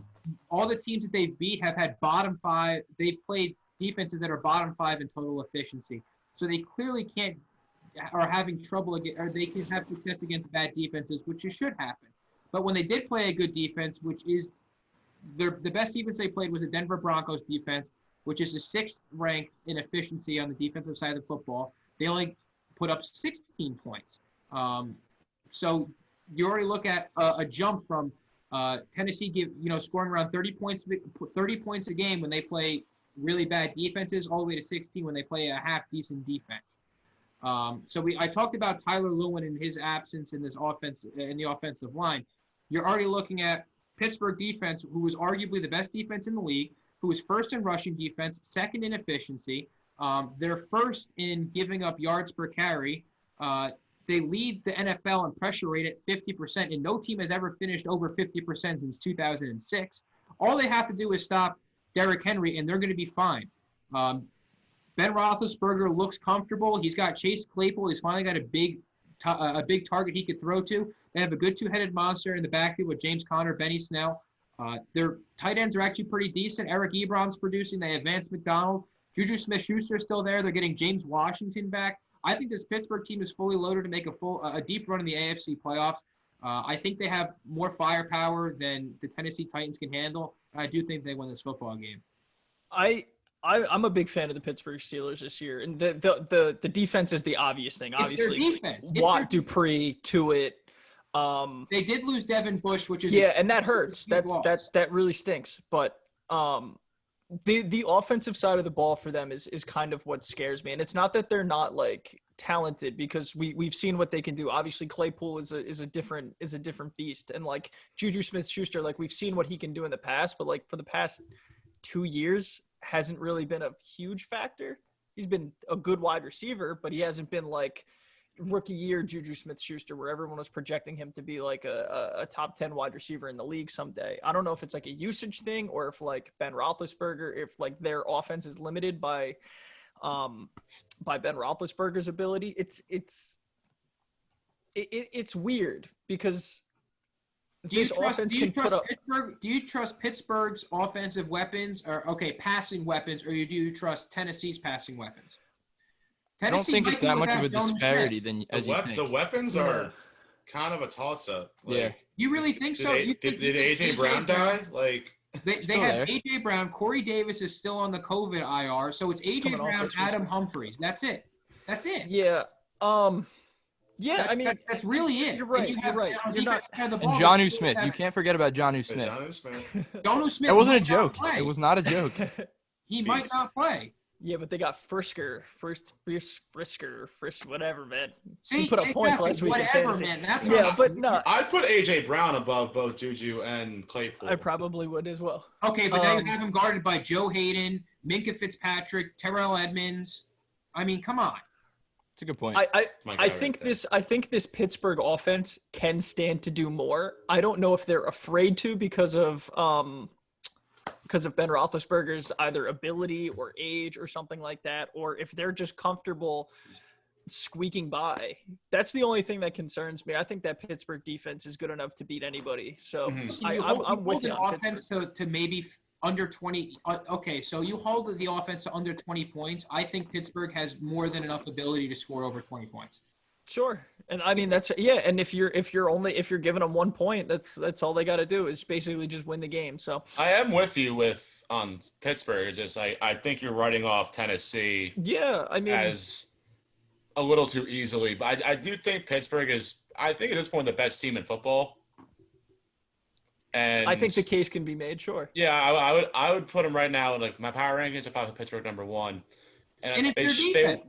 D: all the teams that they've beat have had bottom five. They've played defenses that are bottom five in total efficiency. So they clearly are having trouble against, or they can have success against bad defenses, which should happen. But when they did play a good defense, which is the best defense they played was the Denver Broncos defense, which is the 6th ranked in efficiency on the defensive side of the football. They only put up 16 points. So you already look at a jump from Tennessee, scoring around 30 points a game when they play really bad defenses, all the way to 16 when they play a half decent defense. I talked about Tyler Lewin and his absence in this offense in the offensive line. You're already looking at Pittsburgh defense, who was arguably the best defense in the league, who was first in rushing defense, second in efficiency. They're first in giving up yards per carry. They lead the NFL in pressure rate at 50%, and no team has ever finished over 50% since 2006. All they have to do is stop Derrick Henry, and they're going to be fine. Ben Roethlisberger looks comfortable. He's got Chase Claypool. He's finally got a big target he could throw to. They have a good two-headed monster in the backfield with James Conner, Benny Snell. Their tight ends are actually pretty decent. Eric Ebron's producing. They have Vance McDonald. Juju Smith-Schuster is still there. They're getting James Washington back. I think this Pittsburgh team is fully loaded to make a deep run in the AFC playoffs. I think they have more firepower than the Tennessee Titans can handle. I do think they win this football game.
C: I'm a big fan of the Pittsburgh Steelers this year, and the defense is the obvious thing. Obviously,
D: it's their defense.
C: Watt, Dupree, Tuitt.
D: They did lose Devin Bush, which is
C: and that hurts. That really stinks. But the offensive side of the ball for them is kind of what scares me, and it's not that they're not like talented, because we've seen what they can do. Obviously, Claypool is a different beast, and like Juju Smith-Schuster, like we've seen what he can do in the past, but like for the past 2 years hasn't really been a huge factor. He's been a good wide receiver, but he hasn't been like rookie year Juju Smith-Schuster, where everyone was projecting him to be like a top 10 wide receiver in the league someday. I don't know if it's like a usage thing, or if like Ben Roethlisberger, if like their offense is limited by by Ben Roethlisberger's ability. It's weird because this offense can put up.
D: Do you trust Pittsburgh's offensive weapons or passing weapons, or do you trust Tennessee's passing weapons?
A: I don't think it's that much of a disparity as you think.
B: The weapons are kind of a toss-up.
A: Yeah.
D: You really think so?
B: Did AJ Brown die? Like
D: they have AJ Brown. Corey Davis is still on the COVID IR, so it's AJ Brown, Adam Humphries. That's it.
C: Yeah. Yeah, I mean
D: that's really it.
C: You're right. You're right.
A: And Jonnu Smith. You can't forget about Jonnu Smith.
D: Jonnu Smith.
A: That wasn't a joke. It was not a joke.
D: He might not play.
C: Yeah, but they got Frisker, whatever, man.
D: See,
C: he put up points last week.
D: Whatever, man. That's
C: but no.
B: I'd put AJ Brown above both Juju and Claypool.
C: I probably would as well.
D: Okay, but now you have him guarded by Joe Hayden, Minka Fitzpatrick, Terrell Edmonds. I mean, come on.
A: That's a good point.
C: I think this Pittsburgh offense can stand to do more. I don't know if they're afraid to because of Ben Roethlisberger's either ability or age or something like that, or if they're just comfortable squeaking by. That's the only thing that concerns me. I think that Pittsburgh defense is good enough to beat anybody. So I'm with you on
D: offense to maybe under 20. Okay, so you hold the offense to under 20 points. I think Pittsburgh has more than enough ability to score over 20 points.
C: Sure. And I mean, and if you're giving them 1 point, that's all they got to do is basically just win the game. So
B: I am with you on Pittsburgh. Just I think you're writing off Tennessee.
C: Yeah, I mean,
B: as a little too easily, but I do think Pittsburgh is. I think at this point the best team in football. And
C: I think the case can be made. Sure.
B: Yeah, I would put them right now. Like my power rankings, I probably put Pittsburgh number 1, and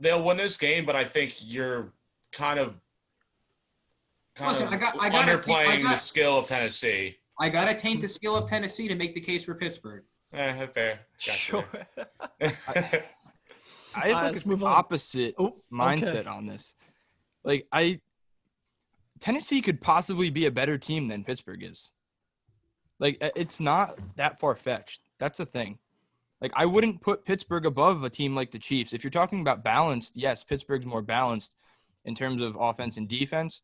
B: they'll win this game. But I think you're kind of underplaying the skill of Tennessee.
D: I gotta taint the skill of Tennessee to make the case for Pittsburgh.
B: Fair.
C: Sure.
A: I have like an opposite mindset on this. Like Tennessee could possibly be a better team than Pittsburgh is. Like it's not that far-fetched. That's the thing. Like I wouldn't put Pittsburgh above a team like the Chiefs. If you're talking about balanced, yes, Pittsburgh's more balanced in terms of offense and defense,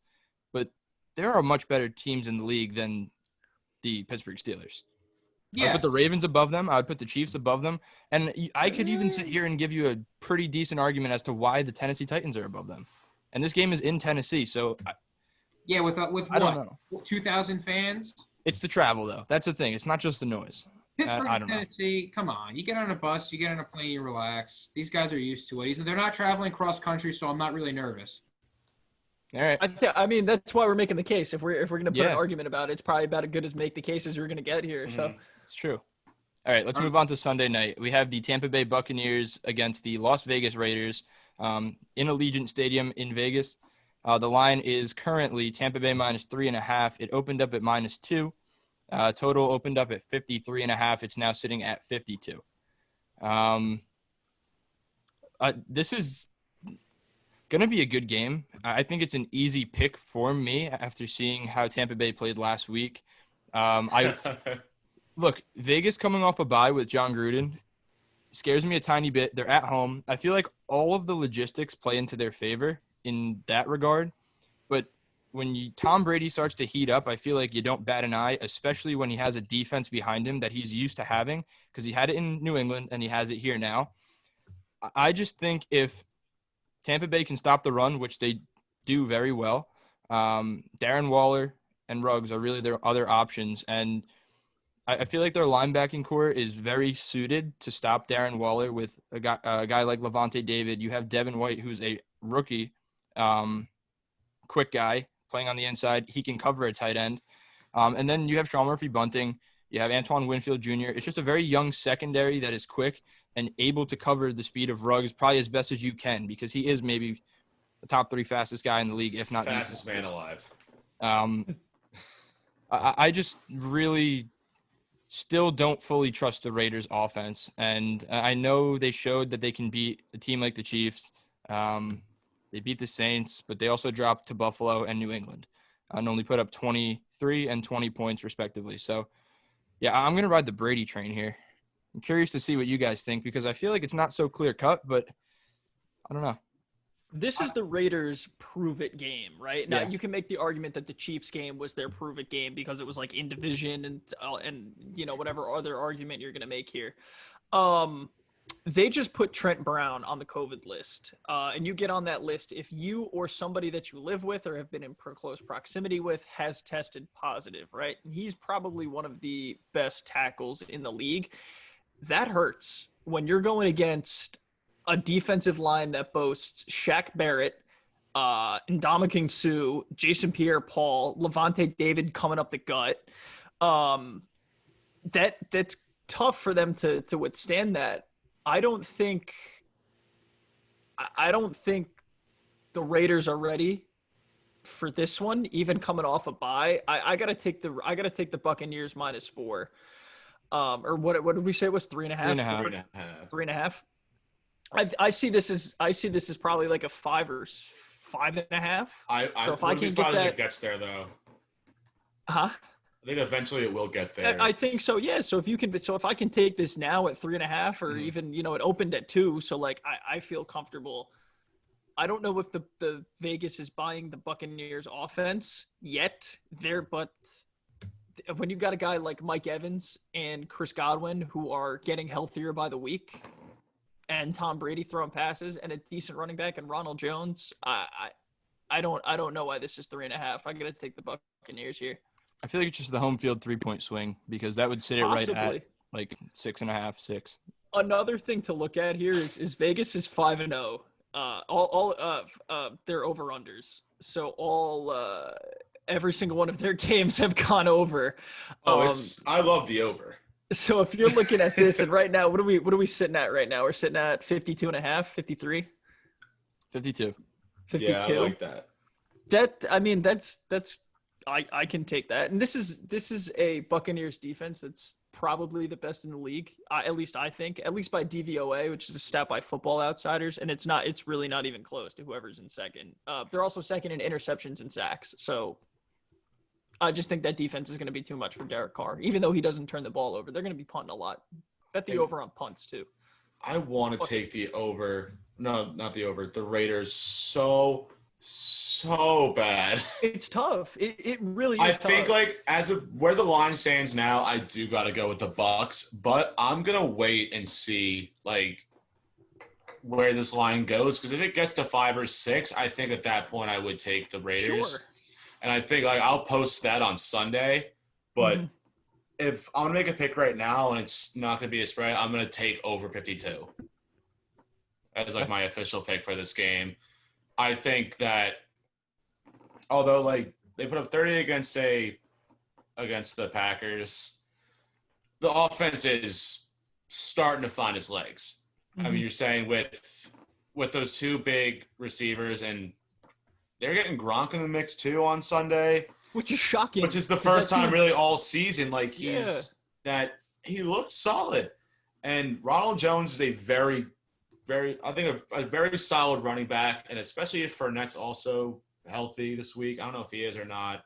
A: but there are much better teams in the league than the Pittsburgh Steelers.
D: Yeah.
A: I'd put the Ravens above them. I would put the Chiefs above them. And I could even sit here and give you a pretty decent argument as to why the Tennessee Titans are above them. And this game is in Tennessee, so
D: yeah, with
A: I don't know.
D: 2,000 fans?
A: It's the travel, though. That's the thing. It's not just the noise.
D: Pittsburgh, Tennessee, come on. You get on a bus, you get on a plane, you relax. These guys are used to it. They're not traveling cross country, so I'm not really nervous.
A: All right.
C: I mean, that's why we're making the case. If we're going to put an argument about it, it's probably about as good as make the case as we're going to get here. So
A: it's true. All right, let's move on to Sunday night. We have the Tampa Bay Buccaneers against the Las Vegas Raiders in Allegiant Stadium in Vegas. The line is currently Tampa Bay -3.5. It opened up at -2. Total opened up at 53.5. It's now sitting at 52. This is going to be a good game. I think it's an easy pick for me after seeing how Tampa Bay played last week. Look, Vegas coming off a bye with John Gruden scares me a tiny bit. They're at home. I feel like all of the logistics play into their favor in that regard. But when Tom Brady starts to heat up, I feel like you don't bat an eye, especially when he has a defense behind him that he's used to having, because he had it in New England and he has it here now. I just think if Tampa Bay can stop the run, which they do very well, Darren Waller and Ruggs are really their other options. And I feel like their linebacking core is very suited to stop Darren Waller with a guy like Levante David. You have Devin White, who's a rookie, quick guy playing on the inside. He can cover a tight end. And then you have Sean Murphy-Bunting. You have Antoine Winfield Jr. It's just a very young secondary that is quick and able to cover the speed of Ruggs probably as best as you can, because he is maybe the top 3 fastest guy in the league, if not the
B: fastest man alive.
A: I just really still don't fully trust the Raiders offense. And I know they showed that they can beat a team like the Chiefs. They beat the Saints, but they also dropped to Buffalo and New England and only put up 23 and 20 points respectively. So, yeah, I'm going to ride the Brady train here. I'm curious to see what you guys think, because I feel like it's not so clear cut, but I don't know.
C: This is the Raiders' prove-it game, right? Now,
A: Yeah.
C: you can make the argument that the Chiefs game was their prove-it game because it was like in division and whatever other argument you're going to make here. They just put Trent Brown on the COVID list, and you get on that list if you or somebody that you live with or have been in close proximity with has tested positive, right? And he's probably one of the best tackles in the league. That hurts when you're going against a defensive line that boasts Shaq Barrett, Ndamukong Suh, Jason Pierre-Paul, Levante David coming up the gut. That's tough for them to withstand that. I don't think the Raiders are ready for this one, even coming off a bye. I gotta take the Buccaneers -4. Or what did we say it was 3.5?
A: 3.5.
C: 3.5. I see this as probably like a 5 or 5.5.
B: So if I can get that, it gets there though.
C: Huh?
B: I think eventually it will get there.
C: I think so. Yeah. So if I can take this now at 3.5, or even it opened at 2, so like I feel comfortable. I don't know if the Vegas is buying the Buccaneers offense yet. But when you've got a guy like Mike Evans and Chris Godwin who are getting healthier by the week, and Tom Brady throwing passes, and a decent running back and Ronald Jones, I don't know why this is 3.5. I gotta take the Buccaneers here.
A: I feel like it's just the home field 3-point swing because that would sit it right at like 6.5, 6.
C: Another thing to look at here is Vegas is 5-0. They're over-unders. So every single one of their games have gone over.
B: I love the over.
C: So if you're looking at this, and right now, what are we sitting at right now? We're sitting at 52.5, 53?
A: 52.
C: 52.
B: Yeah, I like that.
C: That's I can take that. And this is a Buccaneers defense that's probably the best in the league. At least I think, at least by DVOA, which is a stat by Football Outsiders, and it's really not even close to whoever's in second. They're also second in interceptions and sacks. So I just think that defense is going to be too much for Derek Carr. Even though he doesn't turn the ball over, they're going to be punting a lot. Bet the over on punts too.
B: I want to take the over. No, not the over. The Raiders so bad.
C: It's tough. It really is.
B: I
C: tough.
B: think like as of where the line stands now, I do got to go with the Bucs, but I'm gonna wait and see like where this line goes, because if it gets to 5 or 6, I think at that point I would take the Raiders.
C: Sure.
B: And I think like I'll post that on Sunday, but if I'm gonna make a pick right now and it's not gonna be a spread, I'm gonna take over 52 as like my official pick for this game. I think that although like they put up 30 against the Packers, the offense is starting to find its legs. I mean, you're saying with those two big receivers, and they're getting Gronk in the mix too on Sunday,
C: which is shocking.
B: Which is the first time really all season like he looked solid. And Ronald Jones is a very I think a very solid running back, and especially if Fournette's also healthy this week. I don't know if he is or not,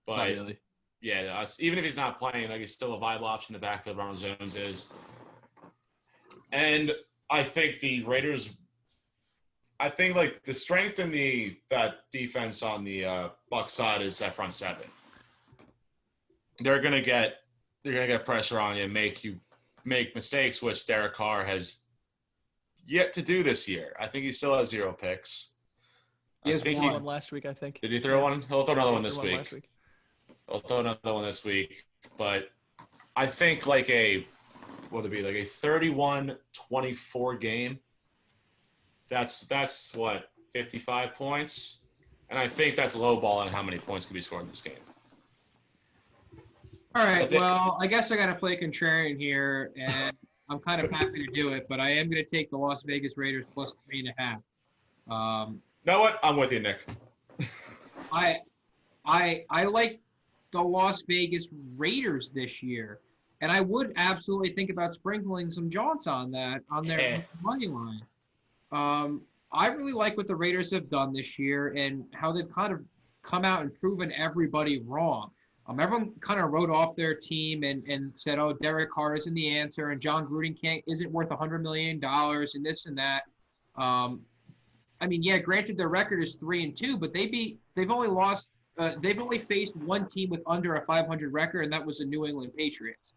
B: but
A: Not really.
B: Yeah, even if he's not playing, like he's still a viable option in the backfield. Ronald Jones is, and I think the Raiders. I think like the strength in that defense on the Bucs side is that front seven. They're gonna get pressure on you and make you make mistakes, which Derek Carr has yet to do this year. I think he still has 0 picks.
C: He has one last week, I think.
B: Did he throw one? He'll throw another one this week. He'll throw another one this week. But I think like a 31-24 game. That's what, 55 points? And I think that's low ball on how many points can be scored in this game.
D: All right, well, I guess I got to play contrarian here, and I'm kind of happy to do it, but I am going to take the Las Vegas Raiders plus 3.5.
B: You know what? I'm with you, Nick.
D: I like the Las Vegas Raiders this year, and I would absolutely think about sprinkling some jaunts on that on their money line. I really like what the Raiders have done this year and how they've kind of come out and proven everybody wrong. Everyone kind of wrote off their team and said, oh, Derek Carr isn't the answer and John Gruden isn't worth $100 million and this and that. I mean, yeah, granted their record is 3-2, but they've only faced one team with under a 500 record, and that was the New England Patriots.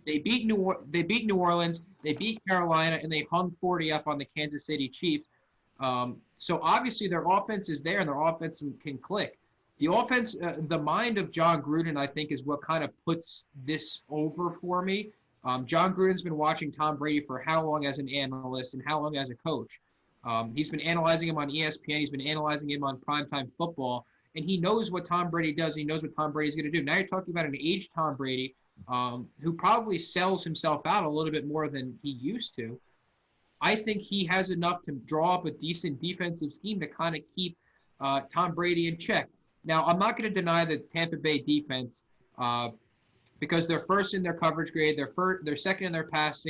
D: They beat New Orleans, they beat Carolina, and they hung 40 up on the Kansas City Chiefs. So obviously their offense is there, and their offense can click. The offense, the mind of John Gruden, I think, is what kind of puts this over for me. John Gruden's been watching Tom Brady for how long as an analyst and how long as a coach. He's been analyzing him on ESPN. He's been analyzing him on primetime football, and he knows what Tom Brady does. He knows what Tom Brady's going to do. Now you're talking about an aged Tom Brady who probably sells himself out a little bit more than he used to. I think he has enough to draw up a decent defensive scheme to kind of keep Tom Brady in check. Now, I'm not going to deny the Tampa Bay defense because they're first in their coverage grade. They're second in their pass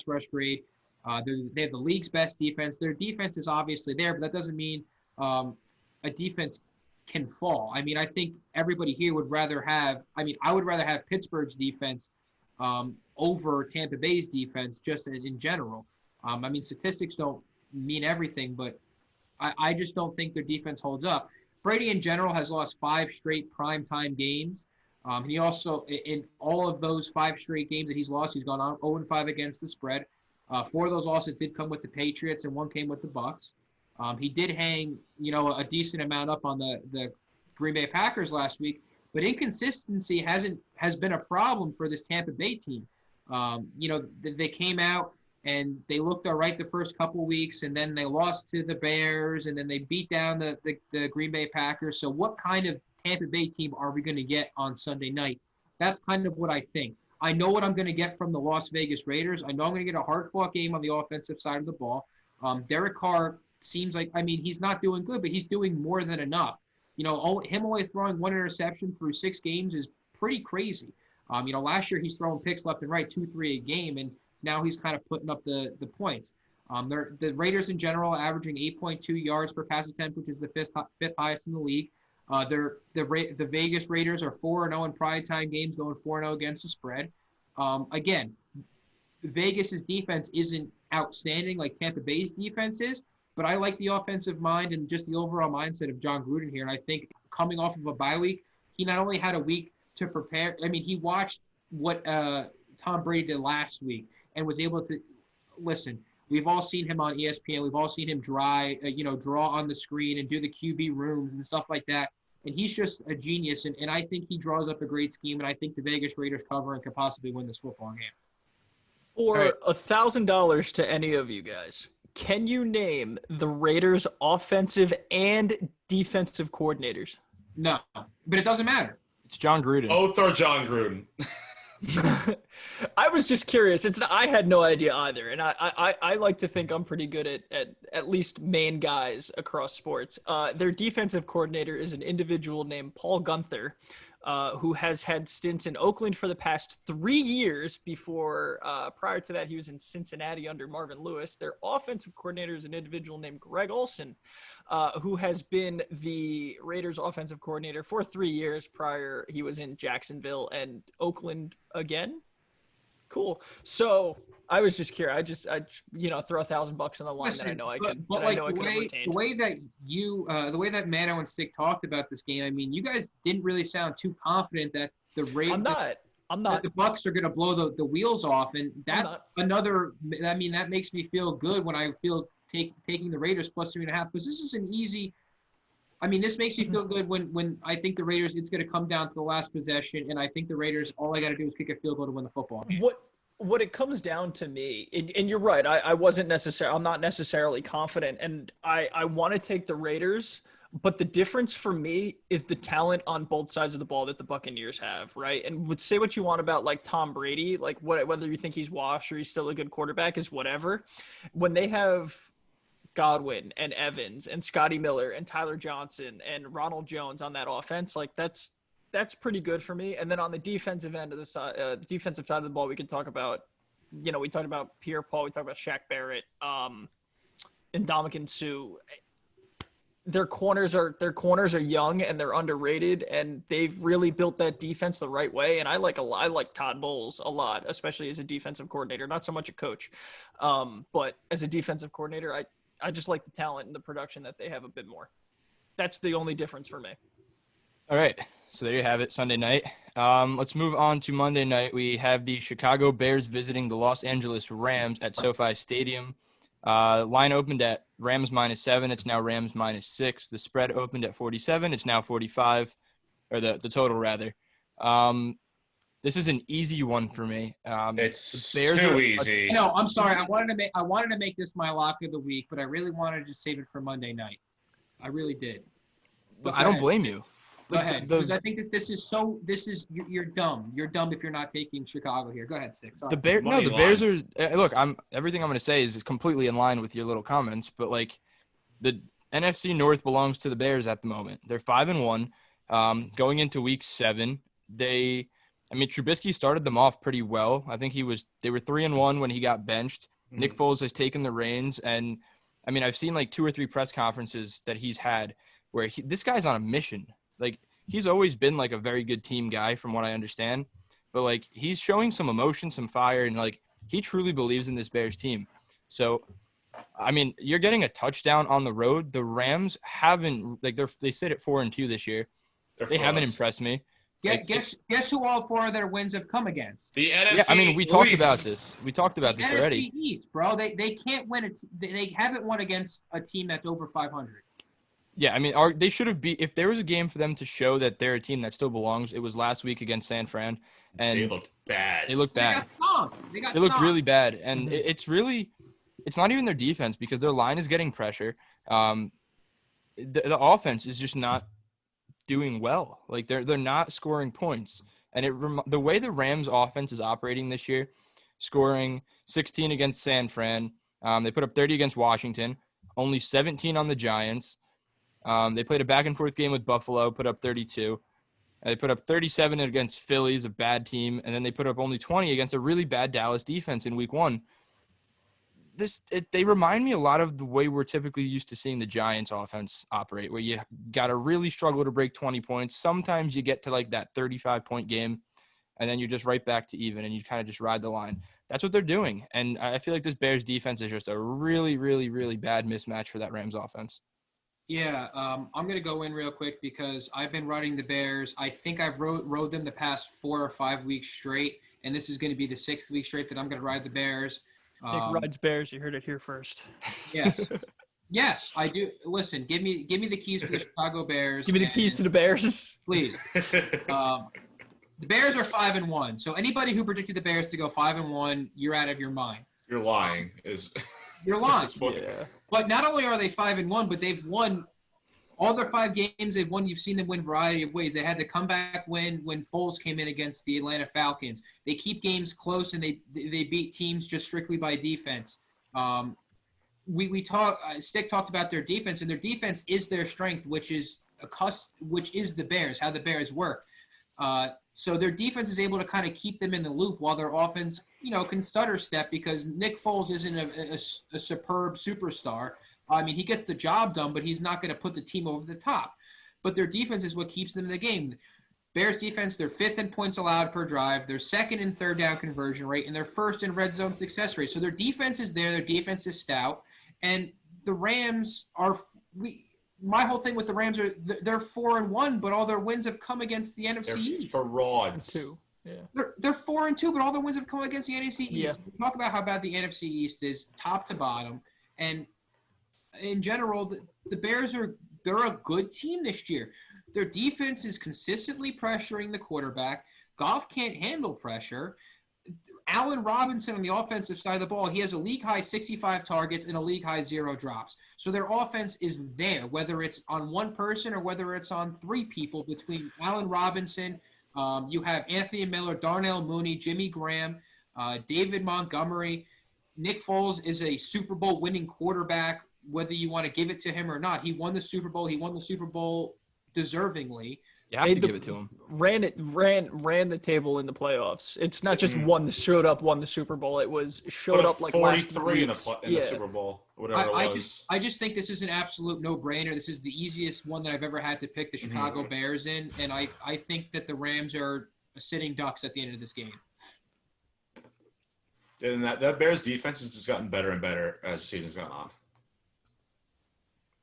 D: rush grade. They have the league's best defense. Their defense is obviously there, but that doesn't mean a defense can fall. I mean, I think everybody here would rather have – I would rather have Pittsburgh's defense over Tampa Bay's defense just in general. Statistics don't mean everything, but I just don't think their defense holds up. Brady in general has lost 5 straight primetime games. He also, in all of those 5 straight games that he's lost, he's gone on 0-5 against the spread. 4 of those losses did come with the Patriots, and 1 came with the Bucs. He did hang, a decent amount up on the Green Bay Packers last week, but inconsistency has been a problem for this Tampa Bay team. They came out and they looked all right the first couple weeks, and then they lost to the Bears, and then they beat down the Green Bay Packers. So what kind of Tampa Bay team are we going to get on Sunday night? That's kind of what I think. I know what I'm going to get from the Las Vegas Raiders. I know I'm going to get a hard-fought game on the offensive side of the ball. Derek Carr seems like, he's not doing good, but he's doing more than enough. Him only throwing 1 interception through 6 games is pretty crazy. Last year he's throwing picks left and right, 2-3 a game, and now he's kind of putting up the points. The Raiders in general are averaging 8.2 yards per pass attempt, which is the fifth highest in the league. The Vegas Raiders are 4-0 in primetime games, going 4-0 against the spread. Again, Vegas's defense isn't outstanding like Tampa Bay's defense is, but I like the offensive mind and just the overall mindset of John Gruden here. And I think coming off of a bye week, he not only had a week to prepare. He watched what Tom Brady did last week and was able to listen. We've all seen him on ESPN. We've all seen him draw on the screen and do the QB rooms and stuff like that. And he's just a genius. And I think he draws up a great scheme. And I think the Vegas Raiders cover and could possibly win this football game.
C: For $1,000 to any of you guys, can you name the Raiders' offensive and defensive coordinators?
D: No, but it doesn't matter.
A: It's John Gruden.
B: Both are John Gruden.
C: I was just curious. I had no idea either, and I like to think I'm pretty good at least main guys across sports. Their defensive coordinator is an individual named Paul Gunther, who has had stints in Oakland for the past 3 years. Before prior to that, he was in Cincinnati under Marvin Lewis. Their offensive coordinator is an individual named Greg Olson, who has been the Raiders offensive coordinator for 3 years. Prior, he was in Jacksonville and Oakland again. Cool. So I was just curious. I throw $1,000 on the line. Listen, that I know I could. But I know I could have retained.
D: The way that Mano and Stick talked about this game, you guys didn't really sound too confident that the Raiders. I'm not. The Bucs are going to blow the wheels off, and that's another. That makes me feel good when I feel taking the Raiders plus 3.5, because this is an easy. This makes me feel good when I think the Raiders, it's going to come down to the last possession, and I think the Raiders, all I got to do is kick a field goal to win the football game.
C: What it comes down to me, and you're right, I'm not necessarily confident, and I want to take the Raiders, but the difference for me is the talent on both sides of the ball that the Buccaneers have, right? And would say what you want about like Tom Brady, like whether you think he's washed or he's still a good quarterback is whatever. When they have Godwin and Evans and Scotty Miller and Tyler Johnson and Ronald Jones on that offense, like that's pretty good for me. And then on the defensive end of the defensive side of the ball, we can talk about, we talked about Pierre Paul, we talked about Shaq Barrett, and Ndamukong Suh. their corners are young and they're underrated, and they've really built that defense the right way. And I like Todd Bowles a lot, especially as a defensive coordinator, not so much a coach, but as a defensive coordinator, I just like the talent and the production that they have a bit more. That's the only difference for me.
A: All right, so there you have it, Sunday night. Let's move on to Monday night. We have the Chicago Bears visiting the Los Angeles Rams at SoFi Stadium. Line opened at Rams -7. It's now Rams -6. The spread opened at 47. It's now 45, or the total rather. This is an easy one for me.
B: It's
A: the Bears
B: too easy.
D: No, I'm sorry. I wanted to make this my lock of the week, but I really wanted to save it for Monday night. I really did.
A: But I don't blame you.
D: Go ahead, because I think that you're dumb. You're dumb if you're not taking Chicago here. Go ahead, Six.
A: The Bears are look. Everything I'm going to say is completely in line with your little comments, but like the NFC North belongs to the Bears at the moment. They're 5-1, going into Week 7. Trubisky started them off pretty well. I think they were 3-1 when he got benched. Mm-hmm. Nick Foles has taken the reins, and I've seen like 2 or 3 press conferences that he's had where this guy's on a mission. Like, he's always been, like, a very good team guy from what I understand. But, like, he's showing some emotion, some fire, and, like, he truly believes in this Bears team. So, you're getting a touchdown on the road. The Rams haven't – like, they sit at 4-2 this year. They haven't impressed me.
D: Guess who all 4 of their wins have come against?
B: The NFC
A: Yeah, we talked about this. We talked about this already.
D: NFC East, bro. They can't win – they haven't won against a team that's over 500.
A: Yeah, they should have if there was a game for them to show that they're a team that still belongs, it was last week against San Fran. And
B: they looked bad.
A: They looked bad.
D: They
A: looked really bad. And it's not even their defense because their line is getting pressure. The offense is just not doing well. Like, they're not scoring points. And the way the Rams offense is operating this year, scoring 16 against San Fran, they put up 30 against Washington, only 17 on the Giants. They played a back-and-forth game with Buffalo, put up 32. They put up 37 against Phillies, a bad team, and then they put up only 20 against a really bad Dallas defense in Week 1. They remind me a lot of the way we're typically used to seeing the Giants offense operate, where you got to really struggle to break 20 points. Sometimes you get to like that 35-point game, and then you're just right back to even, and you kind of just ride the line. That's what they're doing, and I feel like this Bears defense is just a really, really, really bad mismatch for that Rams offense.
D: Yeah, I'm going to go in real quick because I've been riding the Bears. I think I've rode them the past 4 or 5 weeks straight, and this is going to be the 6th week straight that I'm going to ride the Bears.
C: Nick rides Bears. You heard it here first.
D: Yes. Yes, I do. Listen, give me the keys for the Chicago Bears.
C: Give me the keys to the Bears.
D: Please. The Bears are 5-1. So anybody who predicted the Bears to go 5-1, you're out of your mind.
B: You're lying.
D: You're lying.
C: Yeah.
D: But not only are they 5-1, but they've won all their 5 games they've won. You've seen them win a variety of ways. They had the comeback win when Foles came in against the Atlanta Falcons. They keep games close and they beat teams just strictly by defense. Stick talked about their defense, and their defense is their strength, which is the Bears, how the Bears work. So their defense is able to kind of keep them in the loop while their offense, can stutter step because Nick Foles isn't a superb superstar. He gets the job done, but he's not going to put the team over the top. But their defense is what keeps them in the game. Bears defense, they're 5th in points allowed per drive. They're 2nd in third down conversion rate, and they're 1st in red zone success rate. So their defense is there. Their defense is stout. And the Rams my whole thing with the Rams are they're 4-1, but all their wins have come against the NFC East.
B: Frauds.
C: Yeah.
D: They're 4-2, but all their wins have come against the NFC East.
C: Yeah.
D: We talk about how bad the NFC East is, top to bottom, and in general, the Bears they're a good team this year. Their defense is consistently pressuring the quarterback. Goff can't handle pressure. Allen Robinson on the offensive side of the ball, he has a league-high 65 targets and a league-high 0 drops. So their offense is there, whether it's on one person or whether it's on 3 people between Allen Robinson. You have Anthony Miller, Darnell Mooney, Jimmy Graham, David Montgomery. Nick Foles is a Super Bowl winning quarterback, whether you want to give it to him or not. He won the Super Bowl. He won the Super Bowl deservingly.
A: You have to give it to them.
C: Ran the table in the playoffs. It's not just showed up, won the Super Bowl. It was showed up like
B: 43 in the Super Bowl, whatever it was.
D: I just think this is an absolute no-brainer. This is the easiest one that I've ever had to pick the Chicago Bears in, and I think that the Rams are sitting ducks at the end of this game.
B: And that Bears defense has just gotten better and better as the season's gone on.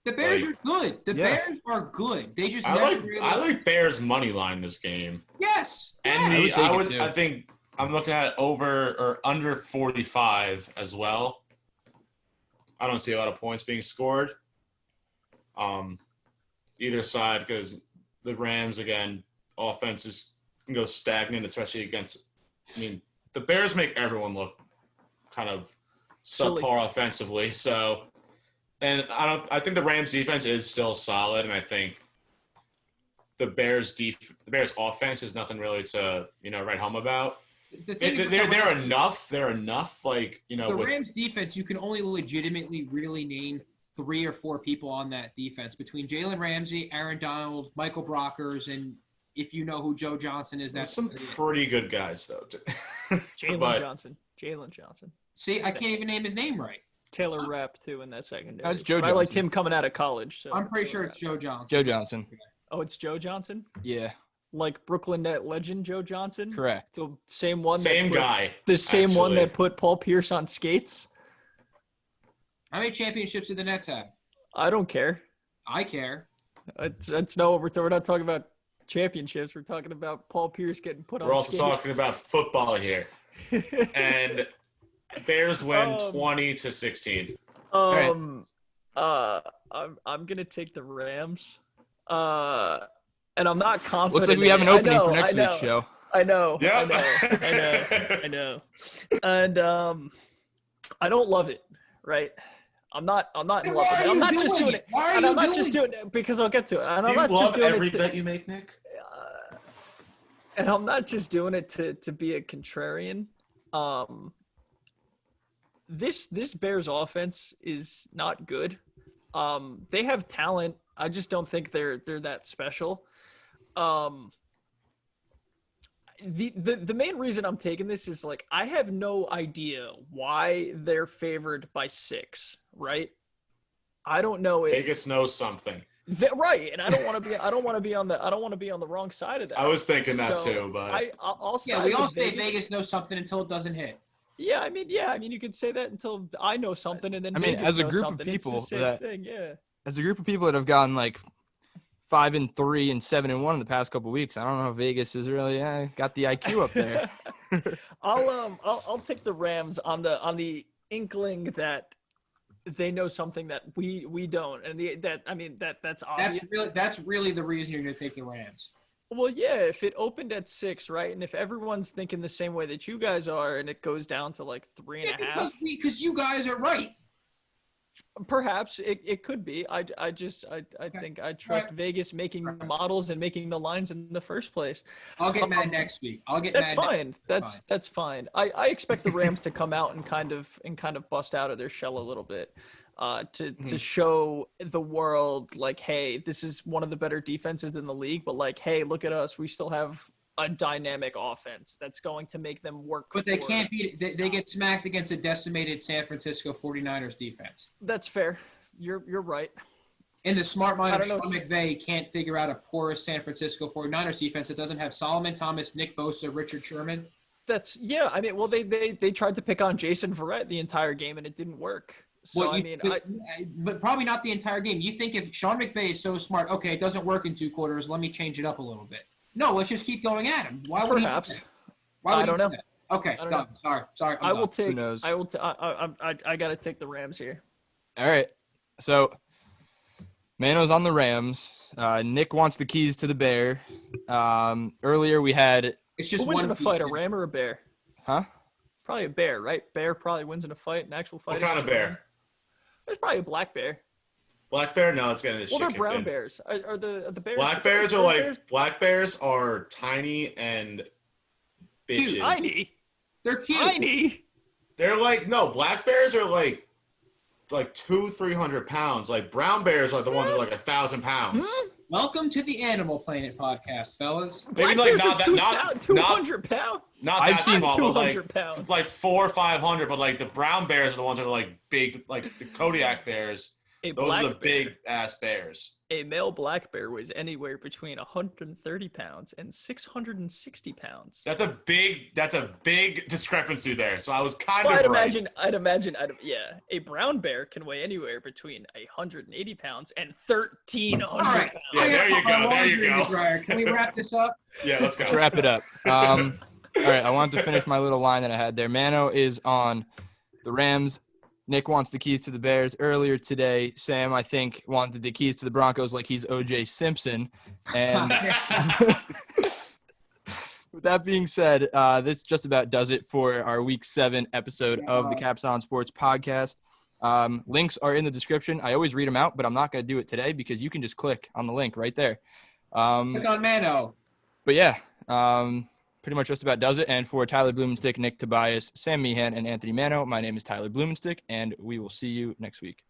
D: The Bears are good. Bears are good. They just
B: I like Bears money line this game.
D: Yes.
B: And I think I'm looking at over or under 45 as well. I don't see a lot of points being scored. Either side, because the Rams again, offenses can go stagnant, especially against. I mean, the Bears make everyone look kind of subpar offensively. So. And I think the Rams defense is still solid, and I think the Bears offense is nothing really to write home about. They're enough. They're enough. Like
D: the Rams defense, you can only legitimately really name 3 or 4 people on that defense between Jalen Ramsey, Aaron Donald, Michael Brockers, and if you know who Joe Johnson is, that's
B: some pretty good guys though.
C: Jalen Johnson.
D: See, I can't even name his name right.
C: Taylor Rapp too in that secondary.
A: That's Joe Johnson.
C: I liked him coming out of college. So
D: I'm pretty sure it's Joe Johnson.
A: Joe Johnson.
C: Oh, it's Joe Johnson?
A: Yeah.
C: Like Brooklyn Net legend Joe Johnson?
A: Correct.
C: The same one.
B: Same guy.
C: The same one that put Paul Pierce on skates?
D: How many championships did the Nets have?
C: I don't care.
D: I care.
C: It's no, we're not talking about championships. We're talking about Paul Pierce getting put on skates.
B: We're also talking about football here. And Bears win 20-16.
C: I'm gonna take the Rams. And I'm not confident.
A: Looks like we have an opening for next week's show.
C: I know.
B: Yeah.
C: I know. And I don't love it, right? I'm not in love with it. I'm not just doing it. And I'm not just doing it because I'll get to it. And I'm not just doing it.
B: Every bet you make, Nick?
C: And I'm not just doing it to be a contrarian. This Bears offense is not good. They have talent. I just don't think they're that special. The main reason I'm taking this is like I have no idea why they're favored by 6, right? I don't know if
B: Vegas knows something.
C: Right, and I don't want to be on the wrong side of that.
B: I was thinking that too, but
C: I'll
D: we all say Vegas knows something until it doesn't hit.
C: Yeah, I mean, you could say that until I know something, and then Vegas
A: as a
C: knows
A: group
C: something.
A: of people
C: it's the same thing, yeah.
A: As a group of people that have gone like 5-3 and 7-1 in the past couple of weeks, I don't know if Vegas is really got the IQ up there.
C: I'll take the Rams on the inkling that they know something that we don't, and that's obvious.
D: That's really the reason you're going to take the Rams.
C: Well, yeah, if it opened at 6, right, and if everyone's thinking the same way that you guys are, and it goes down to like 3.5,
D: because you guys are right.
C: Perhaps it could be. I think I trust Vegas making the models and making the lines in the first place.
D: I'll get mad next week.
C: That's fine. That's fine. I expect the Rams to come out and kind of bust out of their shell a little bit. To show the world like, hey, this is one of the better defenses in the league, but like, hey, look at us, we still have a dynamic offense that's going to make them work.
D: But they can't beat it. They get smacked against a decimated San Francisco 49ers defense.
C: That's fair. You're right.
D: And the smart mind of Sean McVay can't figure out a porous San Francisco 49ers defense that doesn't have Solomon Thomas, Nick Bosa, Richard Sherman.
C: Well, they tried to pick on Jason Verrett the entire game and it didn't work. So,
D: but probably not the entire game. You think if Sean McVay is so smart, okay, it doesn't work in 2 quarters, let me change it up a little bit. No, let's just keep going at him. Why would
C: Perhaps.
D: I
C: don't know.
D: Okay, done. Sorry.
C: I will take.
A: Who knows?
C: I got to take the Rams here.
A: All right. So, Mano's on the Rams. Nick wants the keys to the Bear. Earlier we had.
D: It's just
C: who wins in a fight, a
D: man.
C: ram or a bear?
A: Huh?
C: Probably a bear, right? Bear probably wins in a fight, an actual fight.
B: What kind of bear?
C: There's probably a black bear.
B: Black bear? No, it's getting this shit
C: Well, they're
B: kicked
C: brown
B: in.
C: bears. Are the bears?
B: Black bears are tiny and bitches.
C: Cute. Tiny.
D: They're cute.
C: Tiny.
B: They're black bears are like 200-300 pounds. Like brown bears are the ones that are like 1,000 pounds.
D: Welcome to the Animal Planet podcast, fellas.
B: Maybe
C: Black
B: like
C: bears
B: not
C: are
B: that,
C: 200 pounds.
B: not
A: I've
B: that
A: seen
B: small, but like
C: 200 pounds.
B: it's like 400 or 500. But like the brown bears are the ones that are like big, like the Kodiak bears.
C: A
B: Those
C: black
B: are the
C: bear,
B: big ass bears.
C: a male black bear weighs anywhere between 130 pounds and 660 pounds.
B: That's a big discrepancy there. So I was kind
C: Well,
B: of
C: I'd
B: right.
C: imagine, yeah, a brown bear can weigh anywhere between 180 pounds and 1,300
D: All right.
C: pounds.
B: Yeah,
D: I
B: there
D: gotta
B: you
D: put my
B: go, there you
D: laundry in the
B: go.
D: dryer. Can we wrap this up?
B: Yeah, let's go.
A: Let's wrap it up. All right, I wanted to finish my little line that I had there. Mano is on the Rams. Nick wants the keys to the Bears. Earlier today, Sam, I think, wanted the keys to the Broncos like he's O.J. Simpson. And with that being said, this just about does it for our Week 7 episode of the capsON Sports Podcast. Links are in the description. I always read them out, but I'm not going to do it today because you can just click on the link right there.
D: Click on Mano.
A: But yeah, pretty much just about does it. And for Tyler Blumenstick, Nick Tobias, Sam Meehan, and Anthony Mano, my name is Tyler Blumenstick, and we will see you next week.